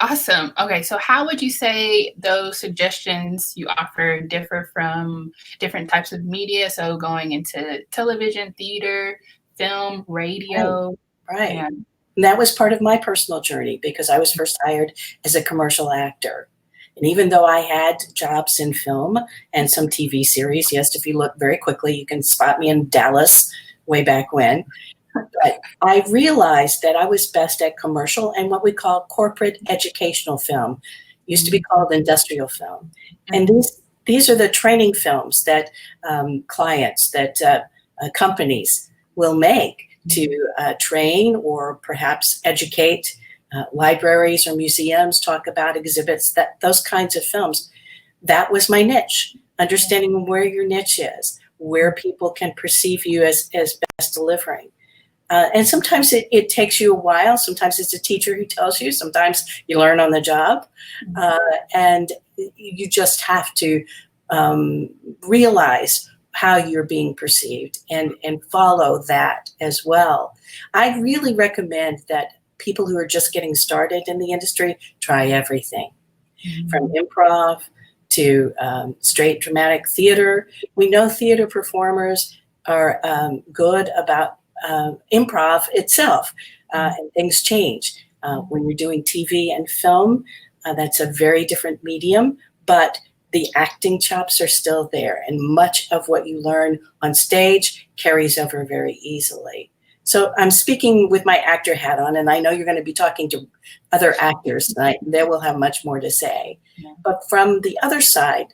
Awesome. Okay, so how would you say those suggestions you offer differ from different types of media? So going into television, theater, film, Right, radio, right. and And that was part of my personal journey because I was first hired as a commercial actor. And even though I had jobs in film and some TV series, yes, if you look very quickly, you can spot me in Dallas way back when. But I realized that I was best at commercial and what we call corporate educational film. Used to be called industrial film. And Mhm. these are the training films that clients, that companies will make to train or perhaps educate libraries or museums, talk about exhibits, that those kinds of films. That was my niche, understanding where your niche is, where people can perceive you as best delivering. And sometimes it takes you a while. Sometimes it's a teacher who tells you. Sometimes you learn on the job. Uh, and you just have to realize how you're being perceived and follow that as well. I really recommend that people who are just getting started in the industry try everything from improv to straight dramatic theater. We know theater performers are good about improv itself, and things change. When you're doing TV and film, that's a very different medium, but the acting chops are still there, and much of what you learn on stage carries over very easily. So I'm speaking with my actor hat on, and I know you're going to be talking to other actors tonight. They will have much more to say. Yeah. But from the other side,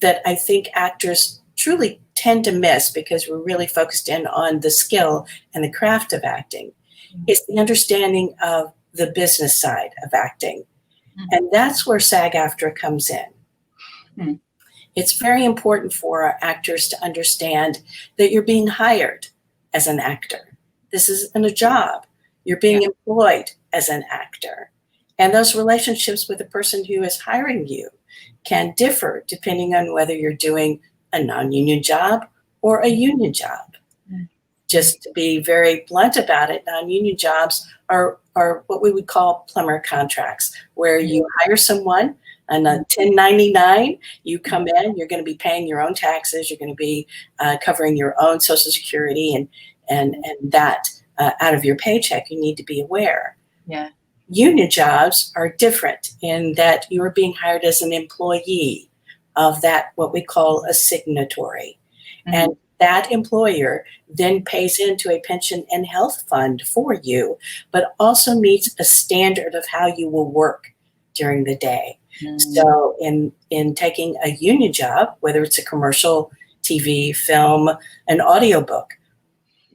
that I think actors truly tend to miss because we're really focused in on the skill and the craft of acting, is the understanding of the business side of acting. And that's where SAG-AFTRA comes in. Mm. It's very important for our actors to understand that you're being hired as an actor. This isn't a job. You're being employed as an actor. And those relationships with the person who is hiring you can differ depending on whether you're doing a non-union job or a union job. Just to be very blunt about it, non-union jobs are what we would call plumber contracts, where you hire someone on a 1099, you come in, you're going to be paying your own taxes, you're going to be covering your own Social Security and that out of your paycheck. You need to be aware. Yeah. Union jobs are different in that you are being hired as an employee of that, what we call a signatory. And that employer then pays into a pension and health fund for you, but also meets a standard of how you will work during the day. So in taking a union job, whether it's a commercial, TV, film, an audiobook,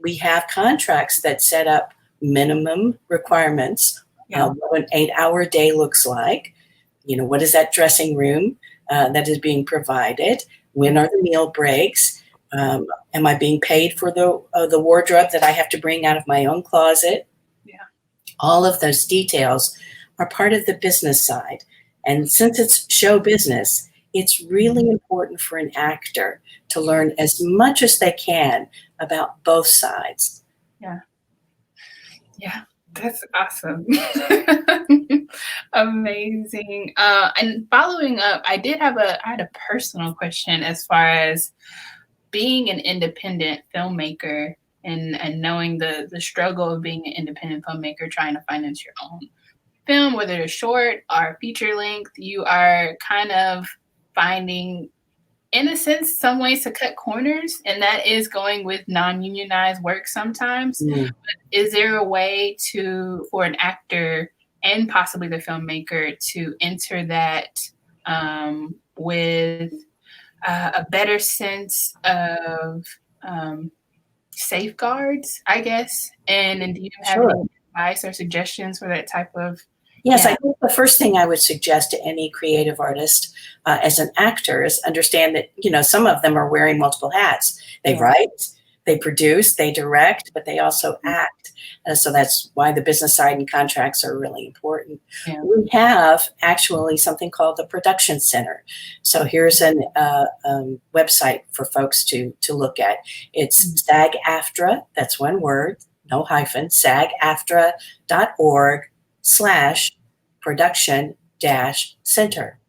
we have contracts that set up minimum requirements. What an 8-hour day looks like. You know, what is that dressing room that is being provided? When are the meal breaks? Am I being paid for the wardrobe that I have to bring out of my own closet? Yeah. All of those details are part of the business side. And since it's show business, it's really important for an actor to learn as much as they can about both sides. Yeah. Yeah. That's awesome. Amazing. And following up, I had a personal question as far as being an independent filmmaker and knowing the struggle of being an independent filmmaker, trying to finance your own film, whether it's short or feature length. You are kind of finding, in a sense, some ways to cut corners, and that is going with non-unionized work sometimes. But is there a way for an actor and possibly the filmmaker to enter that with a better sense of safeguards, I guess? And do you have any advice or suggestions for that type of? Yes, I think the first thing I would suggest to any creative artist as an actor is understand that, you know, some of them are wearing multiple hats. They write, they produce, they direct, but they also act. So that's why the business side and contracts are really important. Yeah. We have actually something called the Production Center. So here's a website for folks to look at. It's SAG-AFTRA, that's one word, no hyphen, SAG-AFTRA.org/production. production center.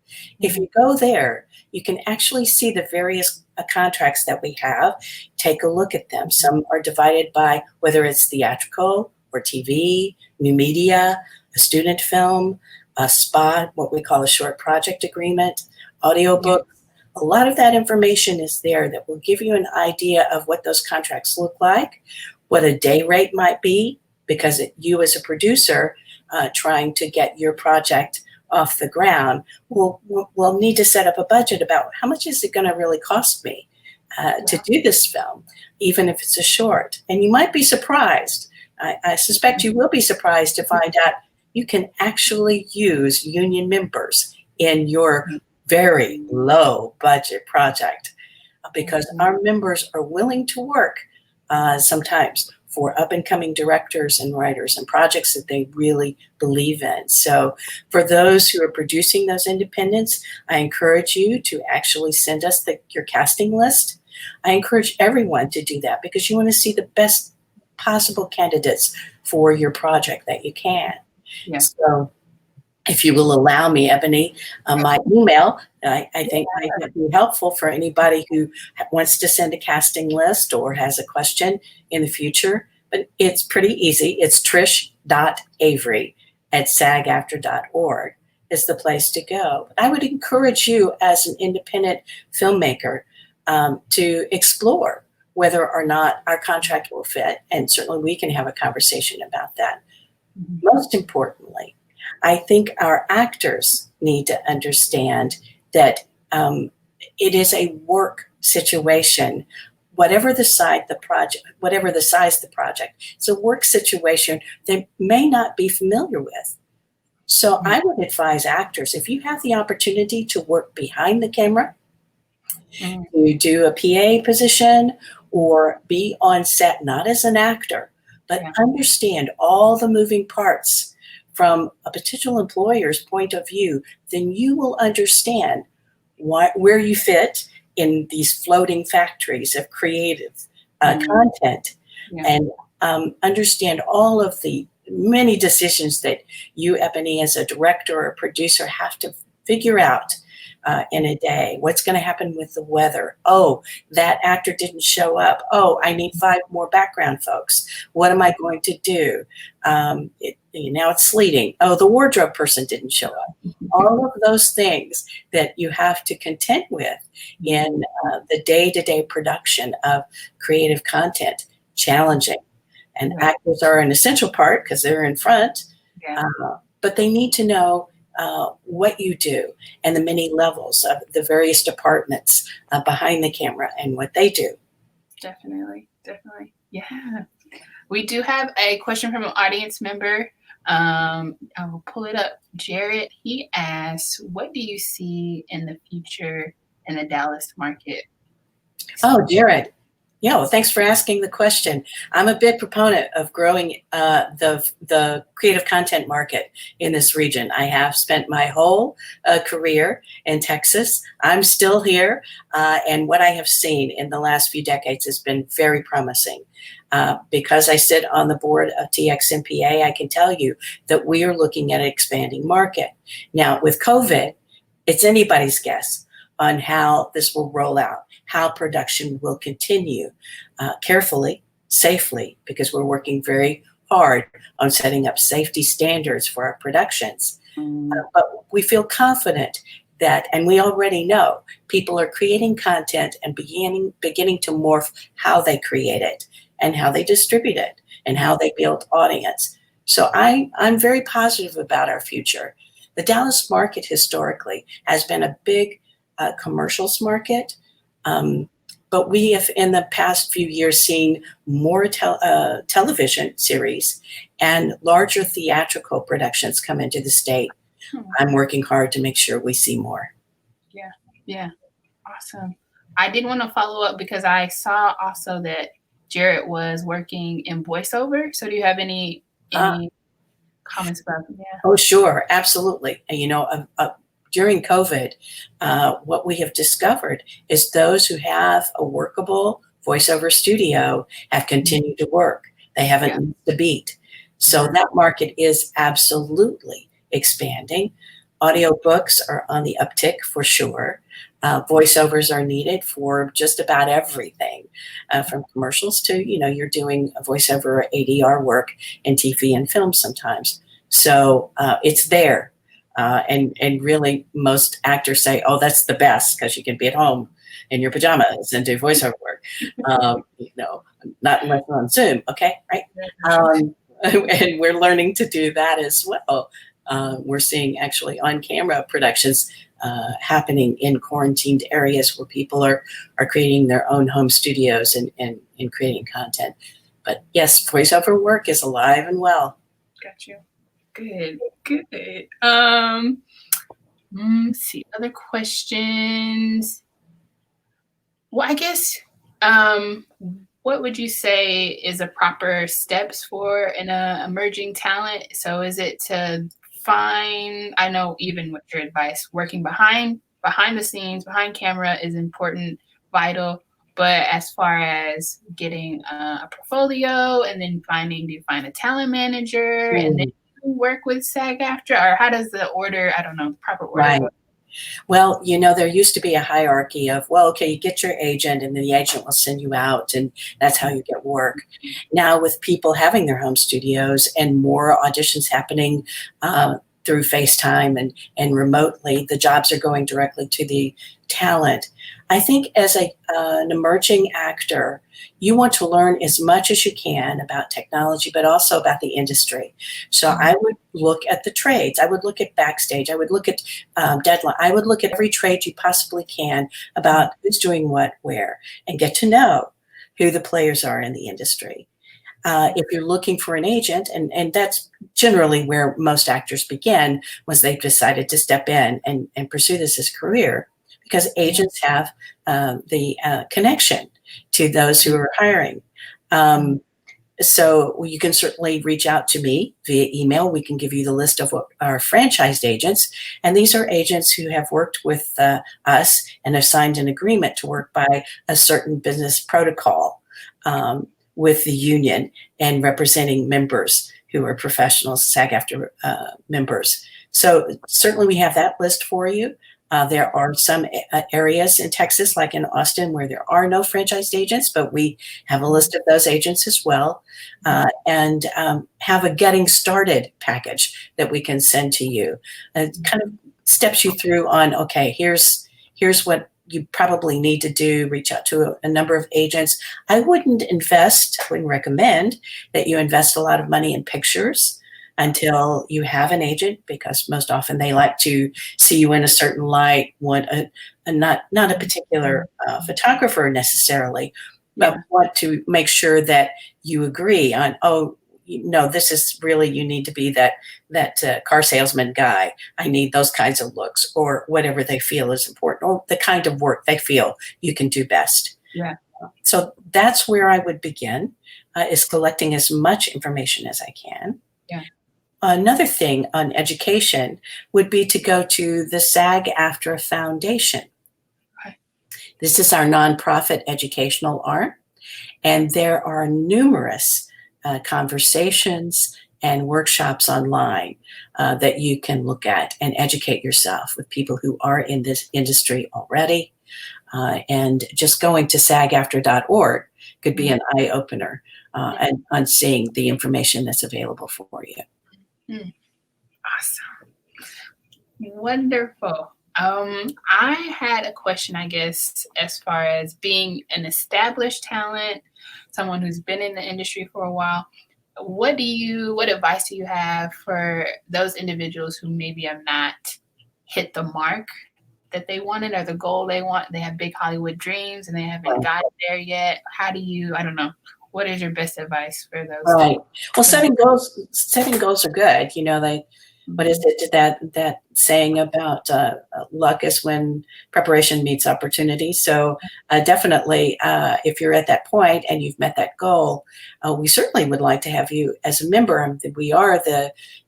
If you go there, you can actually see the various contracts that we have. Take a look at them. Some are divided by whether it's theatrical or TV, new media, a student film, a SPA, what we call a short project agreement, audiobook. A lot of that information is there that will give you an idea of what those contracts look like, what a day rate might be, because you as a producer trying to get your project off the ground will need to set up a budget about how much is it going to really cost me to do this film, even if it's a short. And you might be surprised. I suspect you will be surprised to find out you can actually use union members in your very low budget project, because our members are willing to work sometimes for up and coming directors and writers and projects that they really believe in. So for those who are producing those independents, I encourage you to actually send us your casting list. I encourage everyone to do that because you want to see the best possible candidates for your project that you can. Yeah. So if you will allow me, Ebony, my email, I think might be helpful for anybody who wants to send a casting list or has a question in the future. But it's pretty easy. It's trish.avery at sag-aftra.org is the place to go. I would encourage you as an independent filmmaker to explore whether or not our contract will fit. And certainly we can have a conversation about that. Most importantly, I think our actors need to understand that it is a work situation, whatever the size of the project. It's a work situation they may not be familiar with. So I would advise actors, if you have the opportunity to work behind the camera, to do a PA position or be on set, not as an actor, but understand all the moving parts from a potential employer's point of view, then you will understand where you fit in these floating factories of creative content, and understand all of the many decisions that you, Ebony, as a director or producer, have to figure out in a day. What's going to happen with the weather? Oh, that actor didn't show up. Oh, I need 5 more background folks. What am I going to do? Now it's sleeting. Oh, the wardrobe person didn't show up. All of those things that you have to contend with in the day-to-day production of creative content, challenging. And actors are an essential part because they're in front, but they need to know what you do and the many levels of the various departments behind the camera and what they do. Definitely. Yeah. We do have a question from an audience member. I will pull it up. Jared, he asks, what do you see in the future in the Dallas market? Oh, Jared. Yeah, well, thanks for asking the question. I'm a big proponent of growing the creative content market in this region. I have spent my whole career in Texas. I'm still here, and what I have seen in the last few decades has been very promising. Because I sit on the board of TXMPA, I can tell you that we are looking at an expanding market. Now, with COVID, it's anybody's guess on how this will roll out, how production will continue carefully, safely, because we're working very hard on setting up safety standards for our productions. But we feel confident that, and we already know, people are creating content and beginning to morph how they create it and how they distribute it and how they build audience. So I'm very positive about our future. The Dallas market historically has been a big commercials market, but we have in the past few years seen more television series and larger theatrical productions come into the state. I'm working hard to make sure we see more. Yeah. Awesome. I did want to follow up because I saw also that Jared was working in voiceover. So do you have any comments about that? Oh, sure. Absolutely. During COVID, what we have discovered is those who have a workable voiceover studio have continued to work. They haven't missed a beat. So that market is absolutely expanding. Audiobooks are on the uptick for sure. Voiceovers are needed for just about everything, from commercials to, you're doing a voiceover ADR work in TV and film sometimes. So it's there. And really most actors say, oh, that's the best because you can be at home in your pajamas and do voiceover work. Not unless we're on Zoom, okay, right? And we're learning to do that as well. We're seeing actually on-camera productions happening in quarantined areas where people are creating their own home studios and creating content. But yes, voiceover work is alive and well. Got you. Good. Let's see, other questions. Well, I guess, what would you say is a proper steps for an emerging talent? So is it to find, I know even with your advice, working behind the scenes, behind camera is important, vital, but as far as getting a portfolio and then do you find a talent manager and then work with SAG-AFTRA, or how does the order, I don't know, proper order Right. work? Well, there used to be a hierarchy of, well, okay, you get your agent and then the agent will send you out and that's how you get work. Now with people having their home studios and more auditions happening through FaceTime and remotely, the jobs are going directly to the talent. I think as an emerging actor, you want to learn as much as you can about technology, but also about the industry. So I would look at the trades. I would look at backstage. I would look at deadline. I would look at every trade you possibly can about who's doing what, where, and get to know who the players are in the industry. If you're looking for an agent, and that's generally where most actors begin, was they've decided to step in and pursue this as a career, because agents have the connection to those who are hiring. So you can certainly reach out to me via email. We can give you the list of what our franchised agents. And these are agents who have worked with us and have signed an agreement to work by a certain business protocol with the union and representing members who are professional SAG-AFTRA members. So certainly we have that list for you. There are some areas in Texas, like in Austin, where there are no franchised agents, but we have a list of those agents as well, and have a getting started package that we can send to you. It kind of steps you through on, okay, here's what you probably need to do. Reach out to a number of agents. I wouldn't recommend that you invest a lot of money in pictures until you have an agent, because most often they like to see you in a certain light, not a particular photographer necessarily, but want to make sure that you agree on, this is really, you need to be that car salesman guy. I need those kinds of looks, or whatever they feel is important, or the kind of work they feel you can do best. Yeah. So that's where I would begin, is collecting as much information as I can. Yeah. Another thing on education would be to go to the SAG-AFTRA Foundation. Right. This is our nonprofit educational arm, and there are numerous conversations and workshops online that you can look at and educate yourself with people who are in this industry already. And just going to sag-aftra.org could be an eye-opener on seeing the information that's available for you. Awesome. Wonderful. I had a question, I guess, as far as being an established talent, someone who's been in the industry for a while. What advice do you have for those individuals who maybe have not hit the mark that they wanted, or the goal they want? They have big Hollywood dreams and they haven't gotten there yet. How do you, I don't know, what is your best advice for those? Right. Well, setting goals are good. What is it, that saying about luck is when preparation meets opportunity. So definitely, if you're at that point and you've met that goal, we certainly would like to have you as a member. We are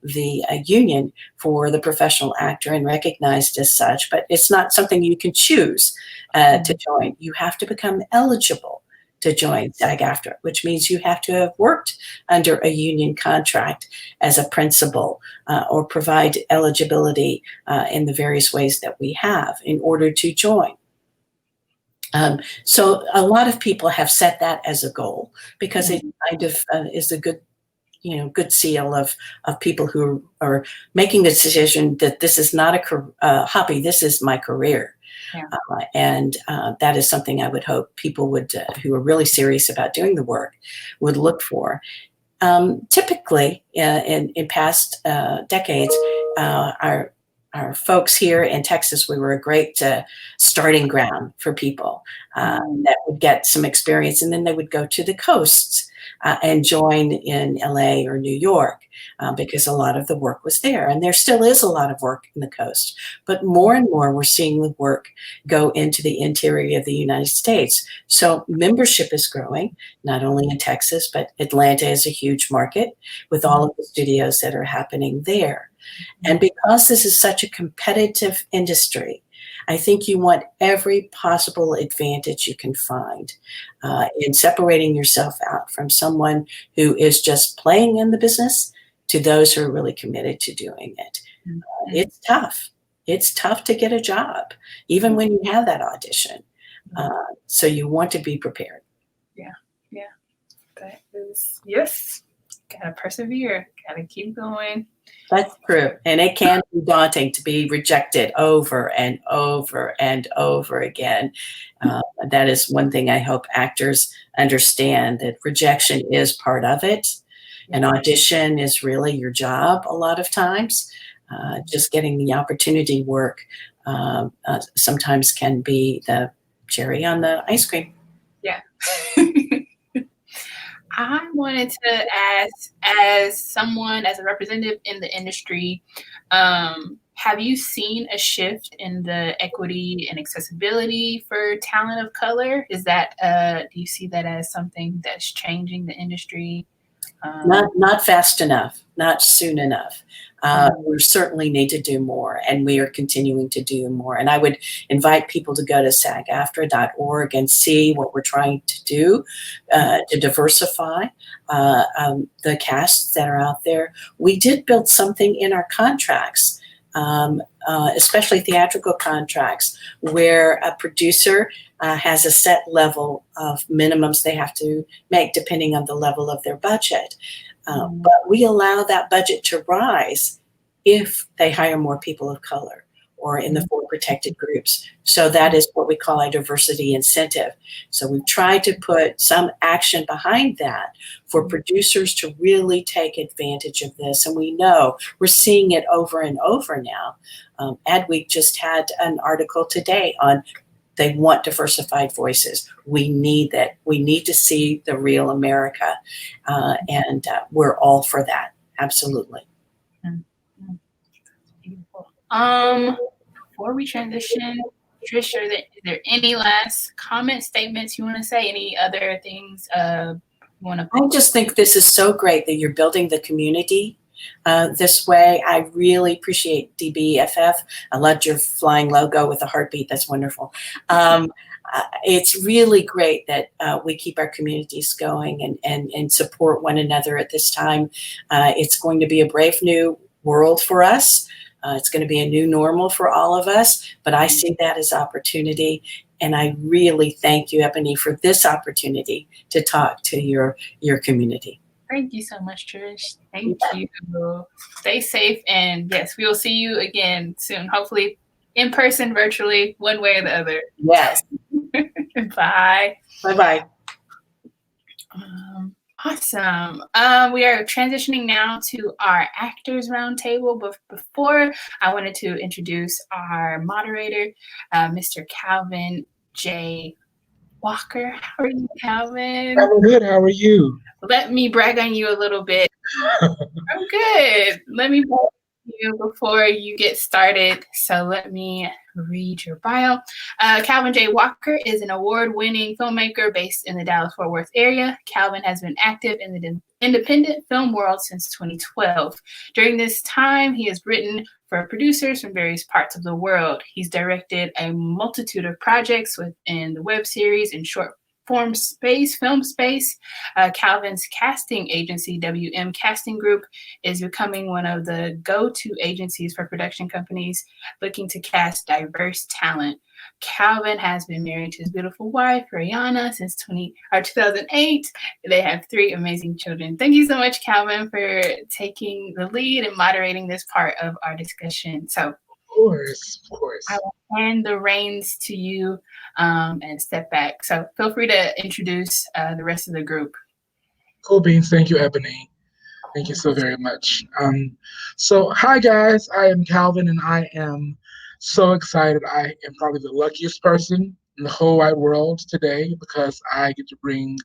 the union for the professional actor and recognized as such, but it's not something you can choose to join. You have to become eligible to join SAG-AFTRA, which means you have to have worked under a union contract as a principal or provide eligibility in the various ways that we have in order to join. So a lot of people have set that as a goal because it kind of is a good, good seal of people who are making the decision that this is not a hobby, this is my career. Yeah. And that is something I would hope people would, who are really serious about doing the work, would look for. Typically, in past decades, our folks here in Texas, we were a great starting ground for people that would get some experience, and then they would go to the coasts and join in LA or New York because a lot of the work was there. And there still is a lot of work in the coast. But more and more, we're seeing the work go into the interior of the United States. So membership is growing, not only in Texas, but Atlanta is a huge market with all of the studios that are happening there. And because this is such a competitive industry, I think you want every possible advantage you can find in separating yourself out from someone who is just playing in the business to those who are really committed to doing it. It's tough. It's tough to get a job, even when you have that audition. So you want to be prepared. Yeah. That is, yes. Gotta persevere. Gotta keep going. That's true. And it can be daunting to be rejected over and over and over again. That is one thing I hope actors understand, that rejection is part of it. An audition is really your job a lot of times. Just getting the opportunity work sometimes can be the cherry on the ice cream. Yeah. I wanted to ask, as a representative in the industry, have you seen a shift in the equity and accessibility for talent of color? Is that, do you see that as something that's changing the industry? Not fast enough, not soon enough. We certainly need to do more, and we are continuing to do more. And I would invite people to go to sag-aftra.org and see what we're trying to do to diversify the casts that are out there. We did build something in our contracts, especially theatrical contracts, where a producer has a set level of minimums they have to make depending on the level of their budget. But we allow that budget to rise if they hire more people of color or in the 4 protected groups. So that is what we call a diversity incentive. So we've tried to put some action behind that for producers to really take advantage of this. And we know we're seeing it over and over now. Adweek just had an article today on they want diversified voices. We need that. We need to see the real America. And we're all for that. Absolutely. Beautiful. Before we transition, Trish, is there any last comments, statements you want to say? Any other things you want to? I just think this is so great that you're building the community this way. I really appreciate DBFF. I loved your flying logo with a heartbeat. That's wonderful. It's really great that we keep our communities going and support one another at this time. It's going to be a brave new world for us. It's going to be a new normal for all of us, but I see that as opportunity. And I really thank you, Ebony, for this opportunity to talk to your community. Thank you so much, Trish. Thank you. Stay safe. And yes, we will see you again soon. Hopefully in person, virtually, one way or the other. Yes. Bye. Bye-bye. Awesome. We are transitioning now to our Actors Roundtable. But before, I wanted to introduce our moderator, Mr. Calvin J. Walker. How are you, Calvin? I'm good. How are you? Let me brag on you a little bit. I'm good. Let me brag on you before you get started. So let me read your bio. Calvin J. Walker is an award-winning filmmaker based in the Dallas-Fort Worth area. Calvin has been active in the independent film world since 2012. During this time, he has written for producers from various parts of the world. He's directed a multitude of projects within the web series and short Film Space. Calvin's casting agency, WM Casting Group, is becoming one of the go-to agencies for production companies looking to cast diverse talent. Calvin has been married to his beautiful wife, Rihanna, since 2008. They have three amazing children. Thank you so much, Calvin, for taking the lead and moderating this part of our discussion. So, Of course. I will hand the reins to you and step back. So feel free to introduce the rest of the group. Cool beans. Thank you, Ebony. Thank you so very much. So, hi guys, I am Calvin, and I am so excited. I am probably the luckiest person in the whole wide world today because I get to bring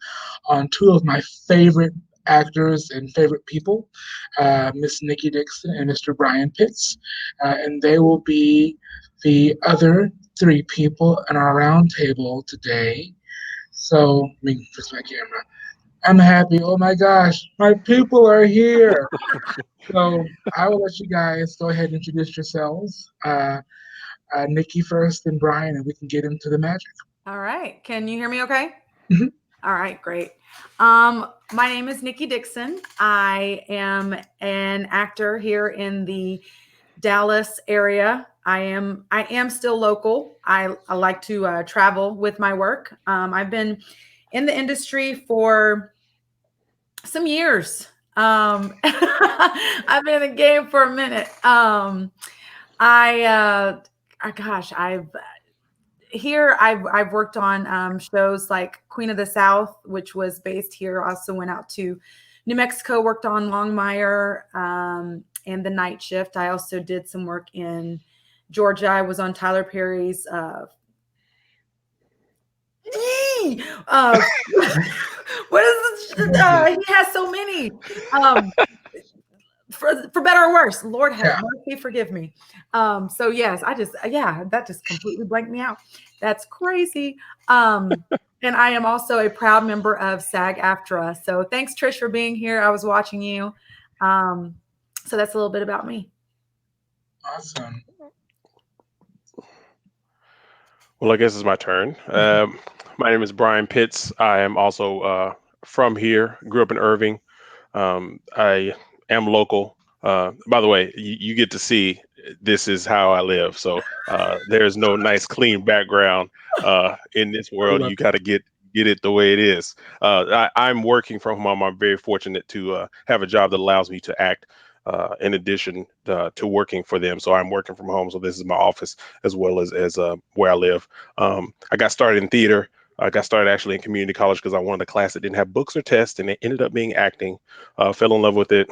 on two of my favorite actors and favorite people, Miss Nikki Dixon and Mr. Bryan Pitts, and they will be the other three people in our round table today. So, let me fix my camera. I'm happy. Oh my gosh, my people are here. So I will let you guys go ahead and introduce yourselves. Nikki first, and Bryan, and we can get into the magic. All right. Can you hear me okay? Mhm. All right, great. My name is Nikki Dixon. I am an actor here in the Dallas area. I am still local. I like to travel with my work. I've been in the industry for some years. I've been in the game for a minute. I've worked on shows like Queen of the South, which was based here. Also went out to New Mexico, worked on Longmire and The Night Shift. I also did some work in Georgia. I was on Tyler Perry's what is this? He has so many. For better or worse, Lord have mercy, forgive me. So yes, that just completely blanked me out. That's crazy. And I am also a proud member of SAG-AFTRA. So thanks, Trish, for being here. I was watching you. So that's a little bit about me. Awesome. Well, I guess it's my turn. My name is Bryan Pitts. I am also from here, grew up in Irving. I am local. By the way, you get to see this is how I live. So there's no nice, clean background in this world. You got to get it the way it is. I'm working from home. I'm very fortunate to have a job that allows me to act in addition to working for them. So I'm working from home. So this is my office as well as where I live. I got started in theater. I got started actually in community college because I wanted a class that didn't have books or tests, and it ended up being acting. Fell in love with it.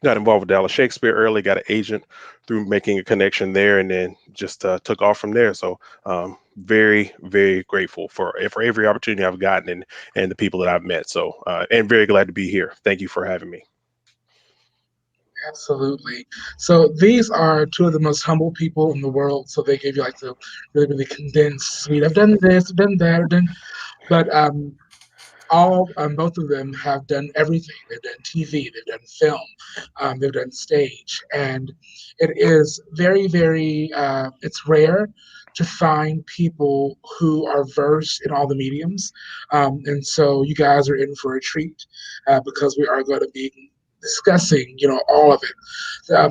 Got involved with Dallas Shakespeare early. Got an agent through making a connection there, and then just took off from there. So very, very grateful for every opportunity I've gotten and the people that I've met. So and very glad to be here. Thank you for having me. Absolutely. So these are two of the most humble people in the world. So they gave you like the really, really condensed suite. I've done this, I've done that, but both of them have done everything. They've done TV, they've done film, they've done stage, and it is very, very. It's rare to find people who are versed in all the mediums, and so you guys are in for a treat because we are going to be discussing, all of it.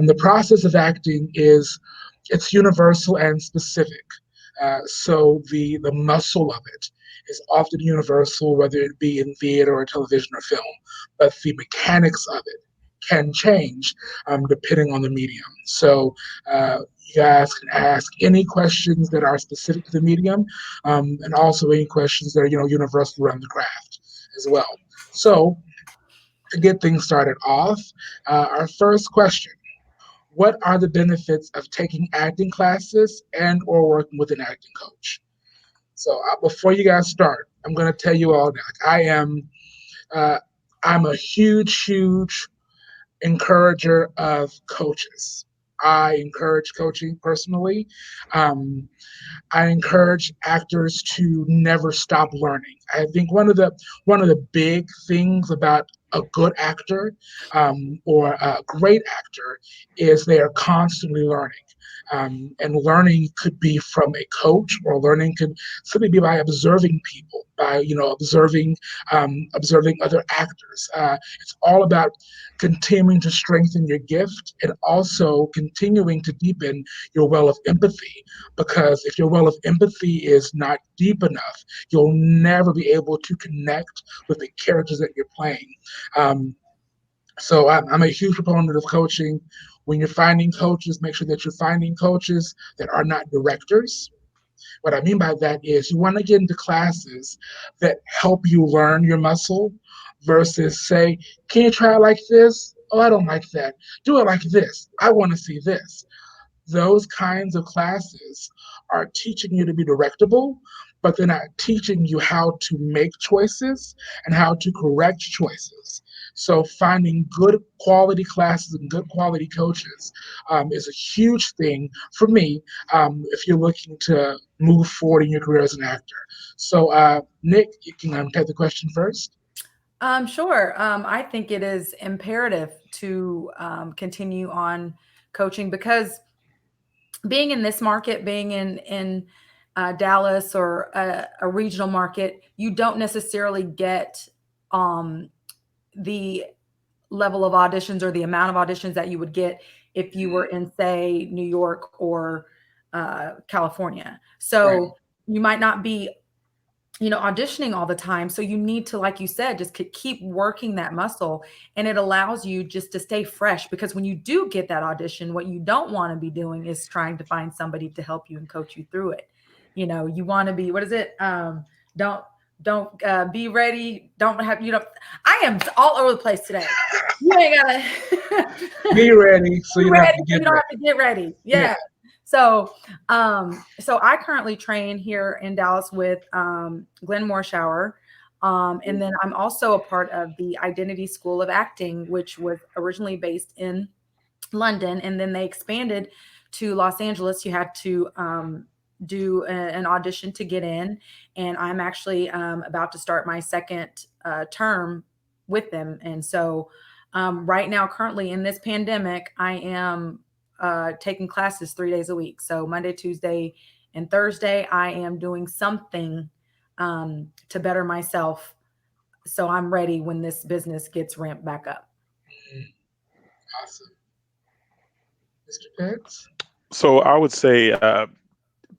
The process of acting it's universal and specific. So the muscle of it is often universal, whether it be in theater or television or film, but the mechanics of it can change depending on the medium. So you guys can ask any questions that are specific to the medium, and also any questions that are universal around the craft as well. So to get things started off, our first question: what are the benefits of taking acting classes and or working with an acting coach? So before you guys start, I'm going to tell you all that I'm a huge, huge encourager of coaches. I encourage coaching personally. I encourage actors to never stop learning. I think one of the big things about a good actor or a great actor is they are constantly learning. And learning could be from a coach, or learning could simply be by observing people, by observing other actors. It's all about continuing to strengthen your gift and also continuing to deepen your well of empathy. Because if your well of empathy is not deep enough, you'll never be able to connect with the characters that you're playing. So I'm a huge proponent of coaching. When you're finding coaches, make sure that you're finding coaches that are not directors. What I mean by that is you want to get into classes that help you learn your muscle versus say, can you try it like this? Oh, I don't like that. Do it like this. I want to see this. Those kinds of classes are teaching you to be directable, but they're not teaching you how to make choices and how to correct choices. So finding good quality classes and good quality coaches is a huge thing for me if you're looking to move forward in your career as an actor. So Nick, you can take the question first. Sure. I think it is imperative to continue on coaching, because being in this market, being in Dallas or a regional market, you don't necessarily get the level of auditions or the amount of auditions that you would get if you were in, say, New York or California. So Right. you might not be, auditioning all the time. So you need to, like you said, just keep working that muscle, and it allows you just to stay fresh, because when you do get that audition, what you don't want to be doing is trying to find somebody to help you and coach you through it. You want to be, what is it? Don't be ready. Don't have, I am all over the place today. You ain't gotta Be ready so you don't have to you get don't ready. have to get ready. Yeah. So I currently train here in Dallas with Glenn Morshower. And then I'm also a part of the Identity School of Acting, which was originally based in London, and then they expanded to Los Angeles. You had to do an audition to get in, and I'm actually about to start my second term with them. And so right now, currently in this pandemic, I am taking classes 3 days a week. So Monday, Tuesday, and Thursday, I am doing something to better myself, so I'm ready when this business gets ramped back up. Awesome. Mr. Pitts? So I would say,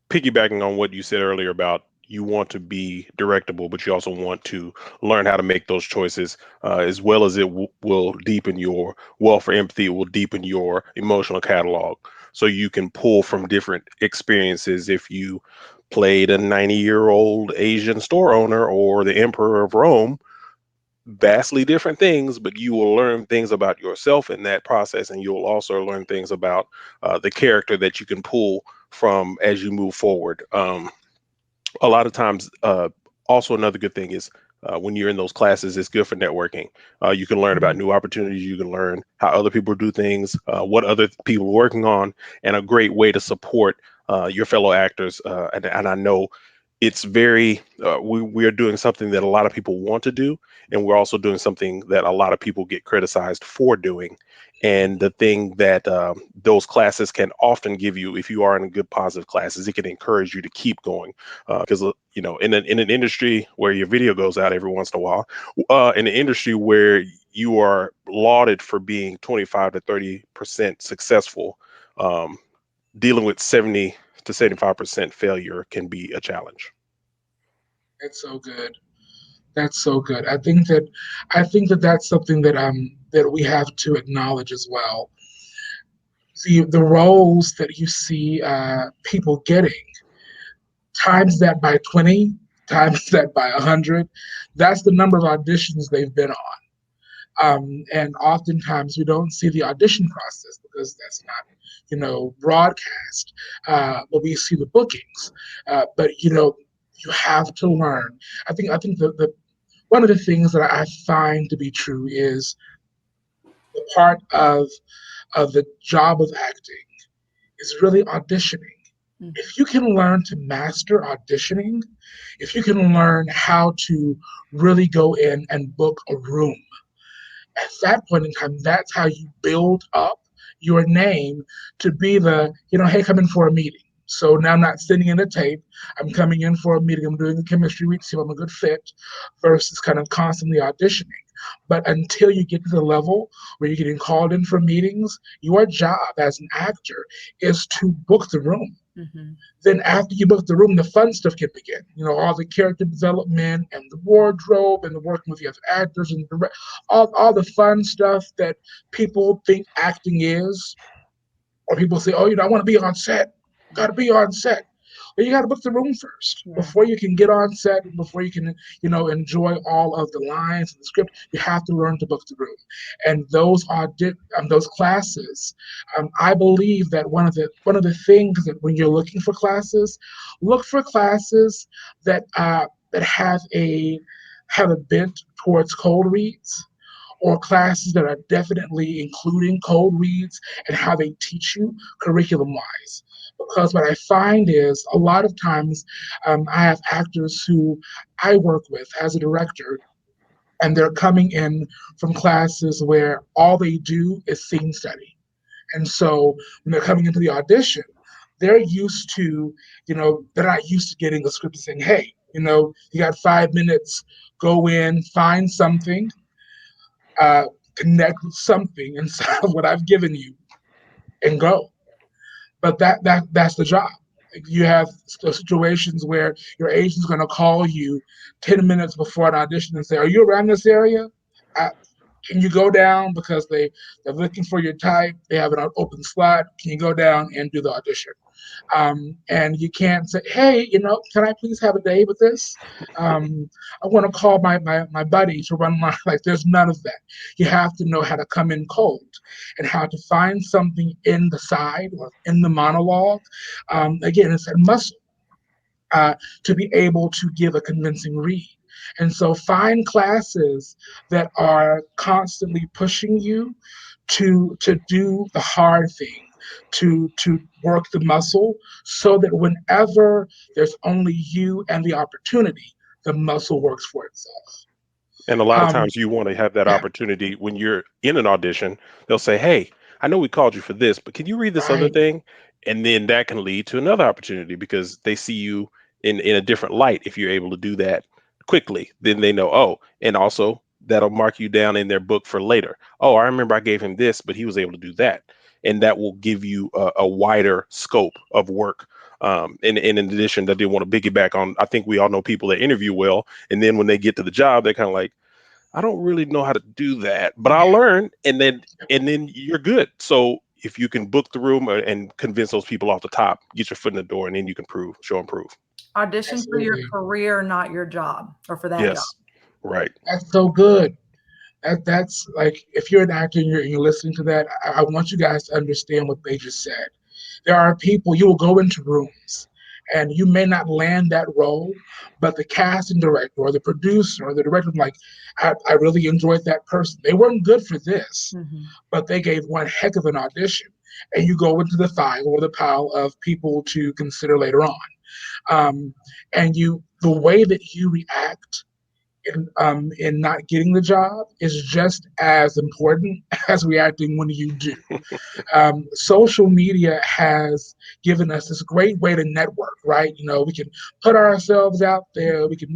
piggybacking on what you said earlier about you want to be directable, but you also want to learn how to make those choices, as well as it will deepen your wealth for empathy. It will deepen your emotional catalog, so you can pull from different experiences. If you played a 90-year-old Asian store owner or the Emperor of Rome, vastly different things, but you will learn things about yourself in that process, and you'll also learn things about the character that you can pull from as you move forward. A lot of times, also another good thing is when you're in those classes, it's good for networking. You can learn about new opportunities. You can learn how other people do things, what other people are working on, and a great way to support your fellow actors. And I know it's very, we are doing something that a lot of people want to do, and we're also doing something that a lot of people get criticized for doing. And the thing that those classes can often give you, if you are in a good positive classes, it can encourage you to keep going. Because in an industry where your video goes out every once in a while, in an industry where you are lauded for being 25 to 30% successful, dealing with 70 to 75% failure can be a challenge. That's so good. That's so good. I think that that's something that we have to acknowledge as well. The roles that you see people getting, times that by 20, times that by 100, that's the number of auditions they've been on. And oftentimes we don't see the audition process because that's not, broadcast, but we see the bookings. But you have to learn. I think the one of the things that I find to be true is the part of the job of acting is really auditioning. If you can learn to master auditioning, if you can learn how to really go in and book a room, at that point in time, that's how you build up your name to be the, hey, come in for a meeting. So now I'm not sending in a tape. I'm coming in for a meeting. I'm doing a chemistry read to see if I'm a good fit versus kind of constantly auditioning. But until you get to the level where you're getting called in for meetings, your job as an actor is to book the room. Mm-hmm. Then after you book the room, the fun stuff can begin. All the character development and the wardrobe and the working with the other actors and all the fun stuff that people think acting is. Or people say, oh, I want to be on set. Got to be on set. Well, you got to book the room first Yeah. before you can get on set. Before you can, enjoy all of the lines and the script. You have to learn to book the room. And those classes, I believe that one of the things that when you're looking for classes, look for classes that have a bent towards cold reads, or classes that are definitely including cold reads and how they teach you curriculum wise. Because what I find is a lot of times I have actors who I work with as a director, and they're coming in from classes where all they do is scene study. And so when they're coming into the audition, they're used to, they're not used to getting a script and saying, hey, you got 5 minutes, go in, find something, uh, connect with something inside of what I've given you, and go. But that's the job. You have situations where your agent's going to call you 10 minutes before an audition and say, are you around this area? Can you go down because they're looking for your type? They have an open slot. Can you go down and do the audition? And you can't say, hey, can I please have a day with this? I want to call my buddy to run my, like, there's none of that. You have to know how to come in cold and how to find something in the side or in the monologue. Again, it's a muscle to be able to give a convincing read. And so find classes that are constantly pushing you to do the hard thing, to work the muscle, so that whenever there's only you and the opportunity, the muscle works for itself. And a lot of Um, times you want to have that yeah, opportunity when you're in an audition. They'll say, hey, I know we called you for this, but can you read this other right. thing? And then that can lead to another opportunity because they see you in a different light. If you're able to do that quickly, then they know, oh, and also that'll mark you down in their book for later. Oh, I remember I gave him this, but he was able to do that. And that will give you a wider scope of work. And in addition, that they want to piggyback on, I think we all know people that interview well. And then when they get to the job, they're kind of like, I don't really know how to do that, but I'll learn, and then you're good. So if you can book the room and convince those people off the top, get your foot in the door, and then you can show and prove. Audition for your Absolutely. career, not your job, or for that job. Yes, right. That's so good. That's like, if you're an actor and you're listening to that, I want you guys to understand what they just said. There are people, you will go into rooms and you may not land that role, but the casting director or the producer or the director, like, I really enjoyed that person. They weren't good for this, Mm-hmm. but they gave one heck of an audition. And you go into the file or the pile of people to consider later on. Um, and the way that you react in not getting the job is just as important as reacting when you do. Social media has given us this great way to network, right? We can put ourselves out there, we can,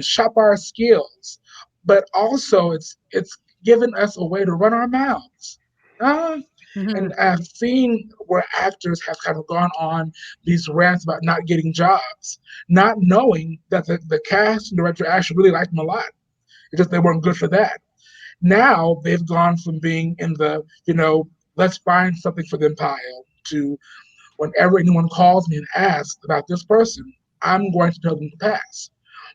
shop our skills, but also it's given us a way to run our mouths. Uh, Mm-hmm. and I've seen where actors have kind of gone on these rants about not getting jobs, not knowing that the cast and director actually really liked them a lot. It's just they weren't good for that. Now they've gone from being in the, let's find something for them pile to, whenever anyone calls me and asks about this person, I'm going to tell them to pass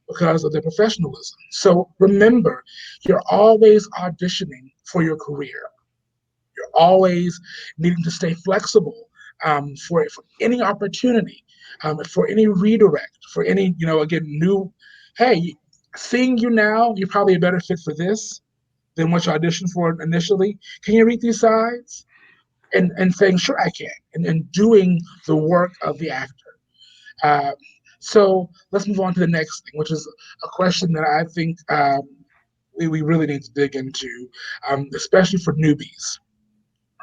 because of their professionalism. So remember, you're always auditioning for your career. You're always needing to stay flexible for any opportunity, for any redirect, for any, again, new, hey, seeing you now, you're probably a better fit for this than what you auditioned for initially. Can you read these sides? And saying, sure, I can, and doing the work of the actor. Uh, so let's move on to the next thing, which is a question that I think we really need to dig into, especially for newbies.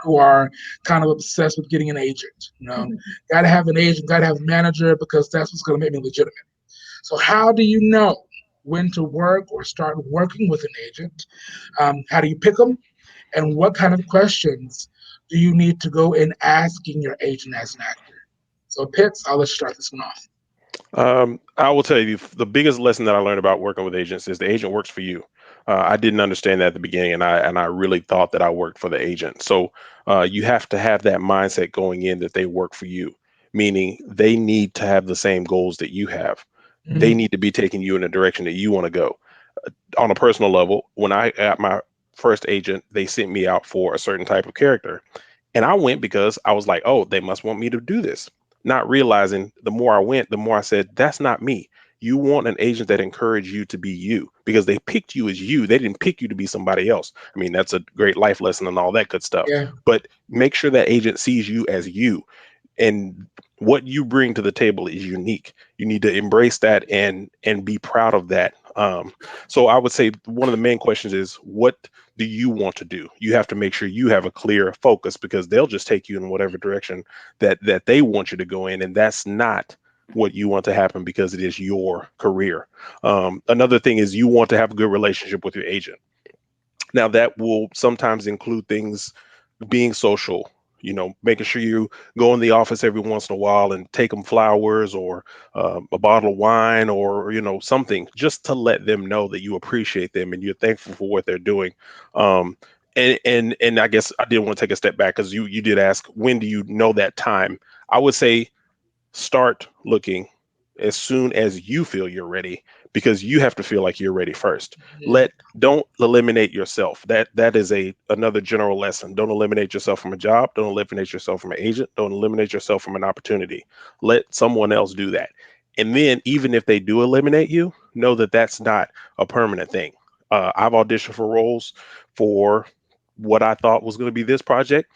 who are kind of obsessed with getting an agent. Got to have an agent, got to have a manager because that's what's going to make me legitimate. So how do you know when to work or start working with an agent? How do you pick them? And what kind of questions do you need to go in asking your agent as an actor? So Pitts, I'll let you start this one off. I will tell you the biggest lesson that I learned about working with agents is the agent works for you. I didn't understand that at the beginning, and I really thought that I worked for the agent. So you have to have that mindset going in that they work for you, meaning they need to have the same goals that you have. They Mm, need to be taking you in a direction that you want to go. On a personal level, when I got my first agent, they sent me out for a certain type of character. And I went because I was like, oh, they must want me to do this. Not realizing the more I went, the more I said, that's not me. You want an agent that encouraged you to be you because they picked you as you. They didn't pick you to be somebody else. I mean, that's a great life lesson and all that good stuff. yeah. But make sure that agent sees you as you, and what you bring to the table is unique. You need to embrace that and be proud of that. So I would say one of the main questions is, what do you want to do? You have to make sure you have a clear focus, because they'll just take you in whatever direction that they want you to go in, and that's not what you want to happen because it is your career. Another thing is you want to have a good relationship with your agent. Now that will sometimes include things being social, making sure you go in the office every once in a while and take them flowers or a bottle of wine or, something, just to let them know that you appreciate them and you're thankful for what they're doing. Um, and I guess I did want to take a step back because you did ask, when do you know that time? I would say start looking as soon as you feel you're ready, because you have to feel like you're ready first. Mm, Don't eliminate yourself. That is another general lesson. Don't eliminate yourself from a job. Don't eliminate yourself from an agent. Don't eliminate yourself from an opportunity. Let someone else do that. And then even if they do eliminate you, know that that's not a permanent thing. I've auditioned for roles for what I thought was going to be this project.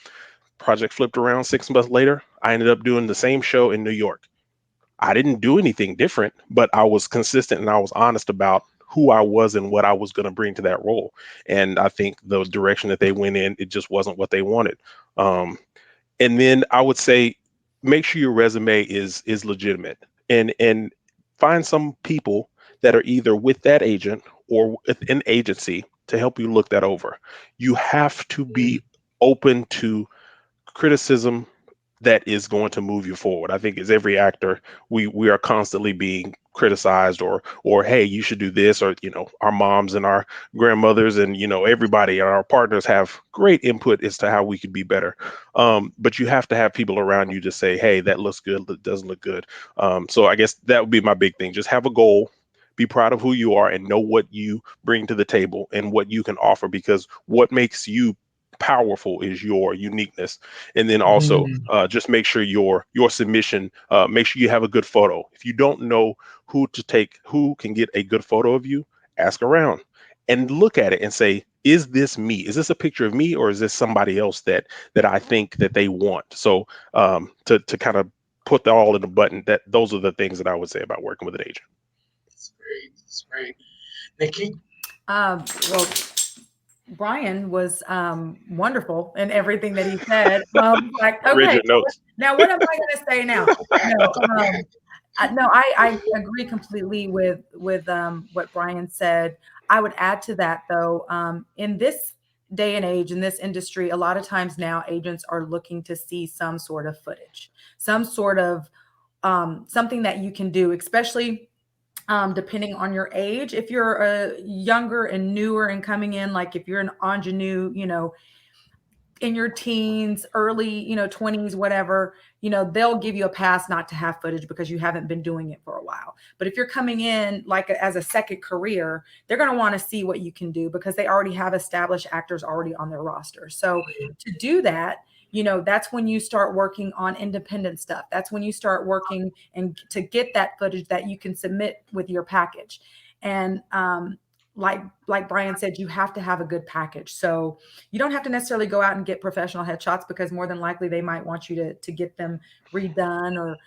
Project flipped around 6 months later. I ended up doing the same show in New York. I didn't do anything different, but I was consistent and I was honest about who I was and what I was going to bring to that role. And I think the direction that they went in, it just wasn't what they wanted. Um, and then I would say, make sure your resume is legitimate, and find some people that are either with that agent or with an agency to help you look that over. You have to mm, be open to criticism that is going to move you forward. I think as every actor, we are constantly being criticized, or hey, you should do this, or our moms and our grandmothers and everybody and our partners have great input as to how we could be better. But you have to have people around you to say, hey, that looks good, that doesn't look good. So I guess that would be my big thing. Just have a goal. Be proud of who you are and know what you bring to the table and what you can offer, because what makes you powerful is your uniqueness. And then also mm, just make sure your submission, make sure you have a good photo. If you don't know who can get a good photo of you, ask around and look at it and say, is this me? Is this a picture of me, or is this somebody else that I think that they want? So to kind of put that all in a button, that those are the things that I would say about working with an agent. that's great. That's great. Nikki? Well, Bryan was wonderful in everything that he said. Like, I read okay, your notes. now what am I going to say now? No, Go ahead. no, I agree completely with what Bryan said. I would add to that, though, in this day and age, in this industry, a lot of times now agents are looking to see some sort of footage, some sort of something that you can do, especially depending on your age. If you're younger and newer and coming in, like if you're an ingenue, in your teens, early, 20s, whatever, they'll give you a pass not to have footage because you haven't been doing it for a while. But if you're coming in like as a second career, they're going to want to see what you can do because they already have established actors already on their roster. So to do that, that's when you start working on independent stuff. That's when you start working and to get that footage that you can submit with your package. And like Bryan said, you have to have a good package. So you don't have to necessarily go out and get professional headshots because more than likely they might want you to get them redone, or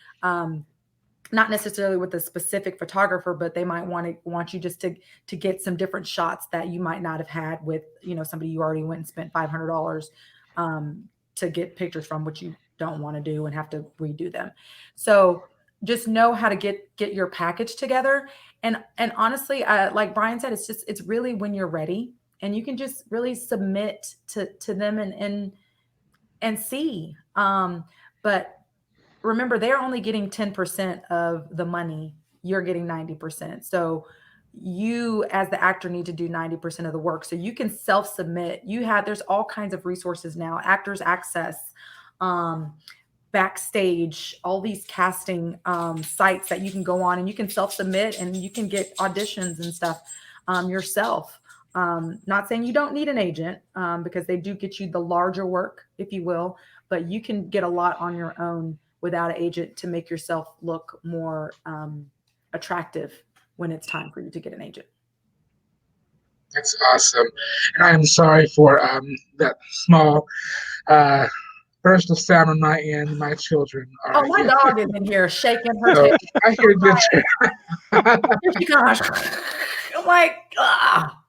not necessarily with a specific photographer, but they might want you just to get some different shots that you might not have had with somebody you already went and spent $500 to get pictures from, which you don't want to do and have to redo them. So just know how to get your package together. And honestly, like Bryan said, it's really when you're ready, and you can just really submit to them and see. But remember, they're only getting 10% of the money. You're getting 90%. So you as the actor need to do 90% of the work. So you can self-submit. There's all kinds of resources now. Actors Access, Backstage, all these casting sites that you can go on, and you can self-submit, and you can get auditions and stuff yourself. Not saying you don't need an agent, because they do get you the larger work, if you will, but you can get a lot on your own without an agent to make yourself look more attractive when it's time for you to get an agent. That's awesome. And I am sorry for that small burst of sound on my end. My children are. Oh, my dog is in here shaking her tail. I hear this. Here she comes. I'm like, ah.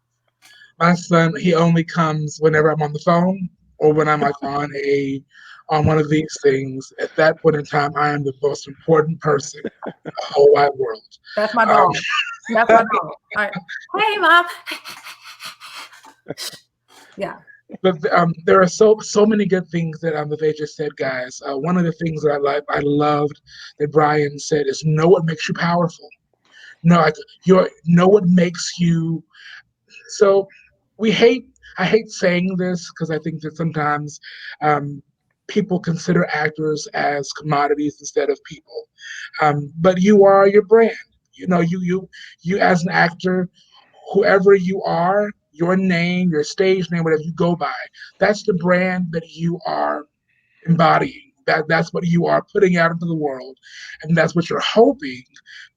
My son, he only comes whenever I'm on the phone or when I'm like on one of these things. At that point in time, I am the most important person in the whole wide world. That's my dog. That's my dog. Hey, Mom. Yeah. But there are so many good things that they just said, guys. One of the things that I loved that Bryan said is know what makes you powerful. Know what makes you. So I hate saying this because I think that sometimes people consider actors as commodities instead of people. But you are your brand. You as an actor, whoever you are, your name, your stage name, whatever you go by, that's the brand that you are embodying. That's what you are putting out into the world, and that's what you're hoping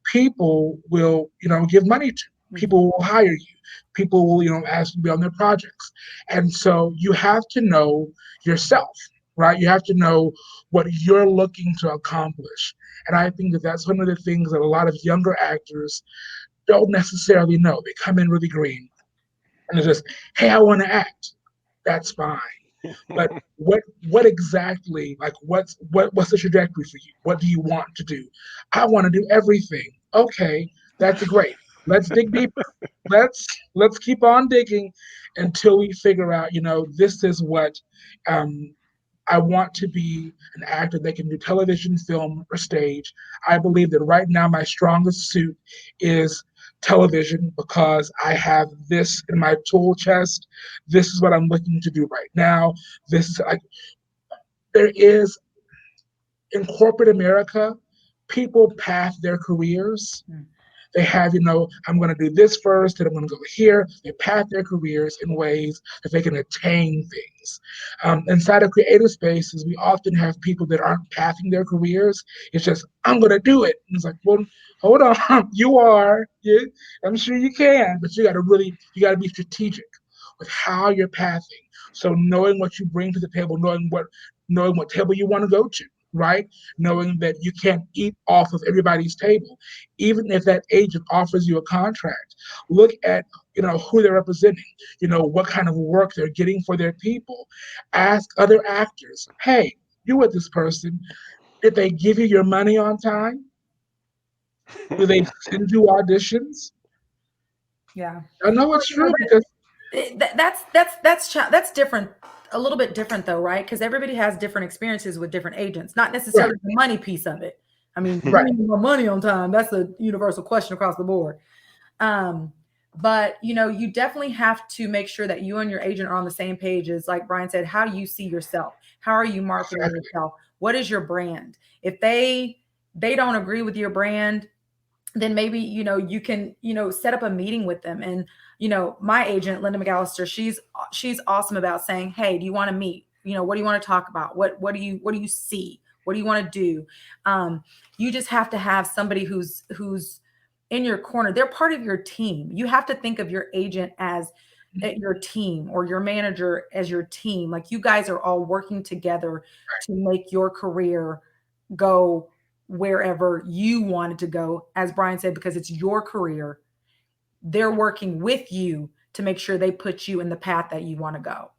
people will, give money to. People will hire you. People will, ask you to be on their projects. And so you have to know yourself, right? You have to know what you're looking to accomplish. And I think that that's one of the things that a lot of younger actors don't necessarily know. They come in really green and it's just, hey, I want to act. That's fine. But what exactly, like what's the trajectory for you? What do you want to do? I want to do everything. Okay, that's great. Let's dig deeper. Let's keep on digging until we figure out, this is what I want to be an actor that can do television, film, or stage. I believe that right now my strongest suit is television because I have this in my tool chest. This is what I'm looking to do right now. This is there is in corporate America, people path their careers. They have, I'm going to do this first, and I'm going to go here. They path their careers in ways that they can attain things. Inside of creative spaces, we often have people that aren't pathing their careers. It's just, I'm going to do it. And it's like, well, hold on. You are. Yeah, I'm sure you can, but you got to be strategic with how you're pathing. So knowing what you bring to the table, knowing what table you want to go to, right? Knowing that you can't eat off of everybody's table. Even if that agent offers you a contract, look at, who they're representing, what kind of work they're getting for their people. Ask other actors, hey, you with this person, did they give you your money on time? Do they send you auditions? Yeah. I know it's true because that's different. A little bit different though, right? Because everybody has different experiences with different agents, not necessarily the money piece of it. I mean, bringing more money on time, that's a universal question across the board. But you definitely have to make sure that you and your agent are on the same page. As like Bryan said, how do you see yourself? How are you marketing yourself? What is your brand? If they don't agree with your brand, then maybe, you can, set up a meeting with them. And, my agent, Linda McAllister, she's awesome about saying, hey, do you want to meet? What do you want to talk about? What do you see? What do you want to do? You just have to have somebody who's in your corner. They're part of your team. You have to think of your agent as your team, or your manager as your team. Like, you guys are all working together to make your career go wherever you want it to go. As Bryan said, because it's your career, they're working with you to make sure they put you in the path that you want to go.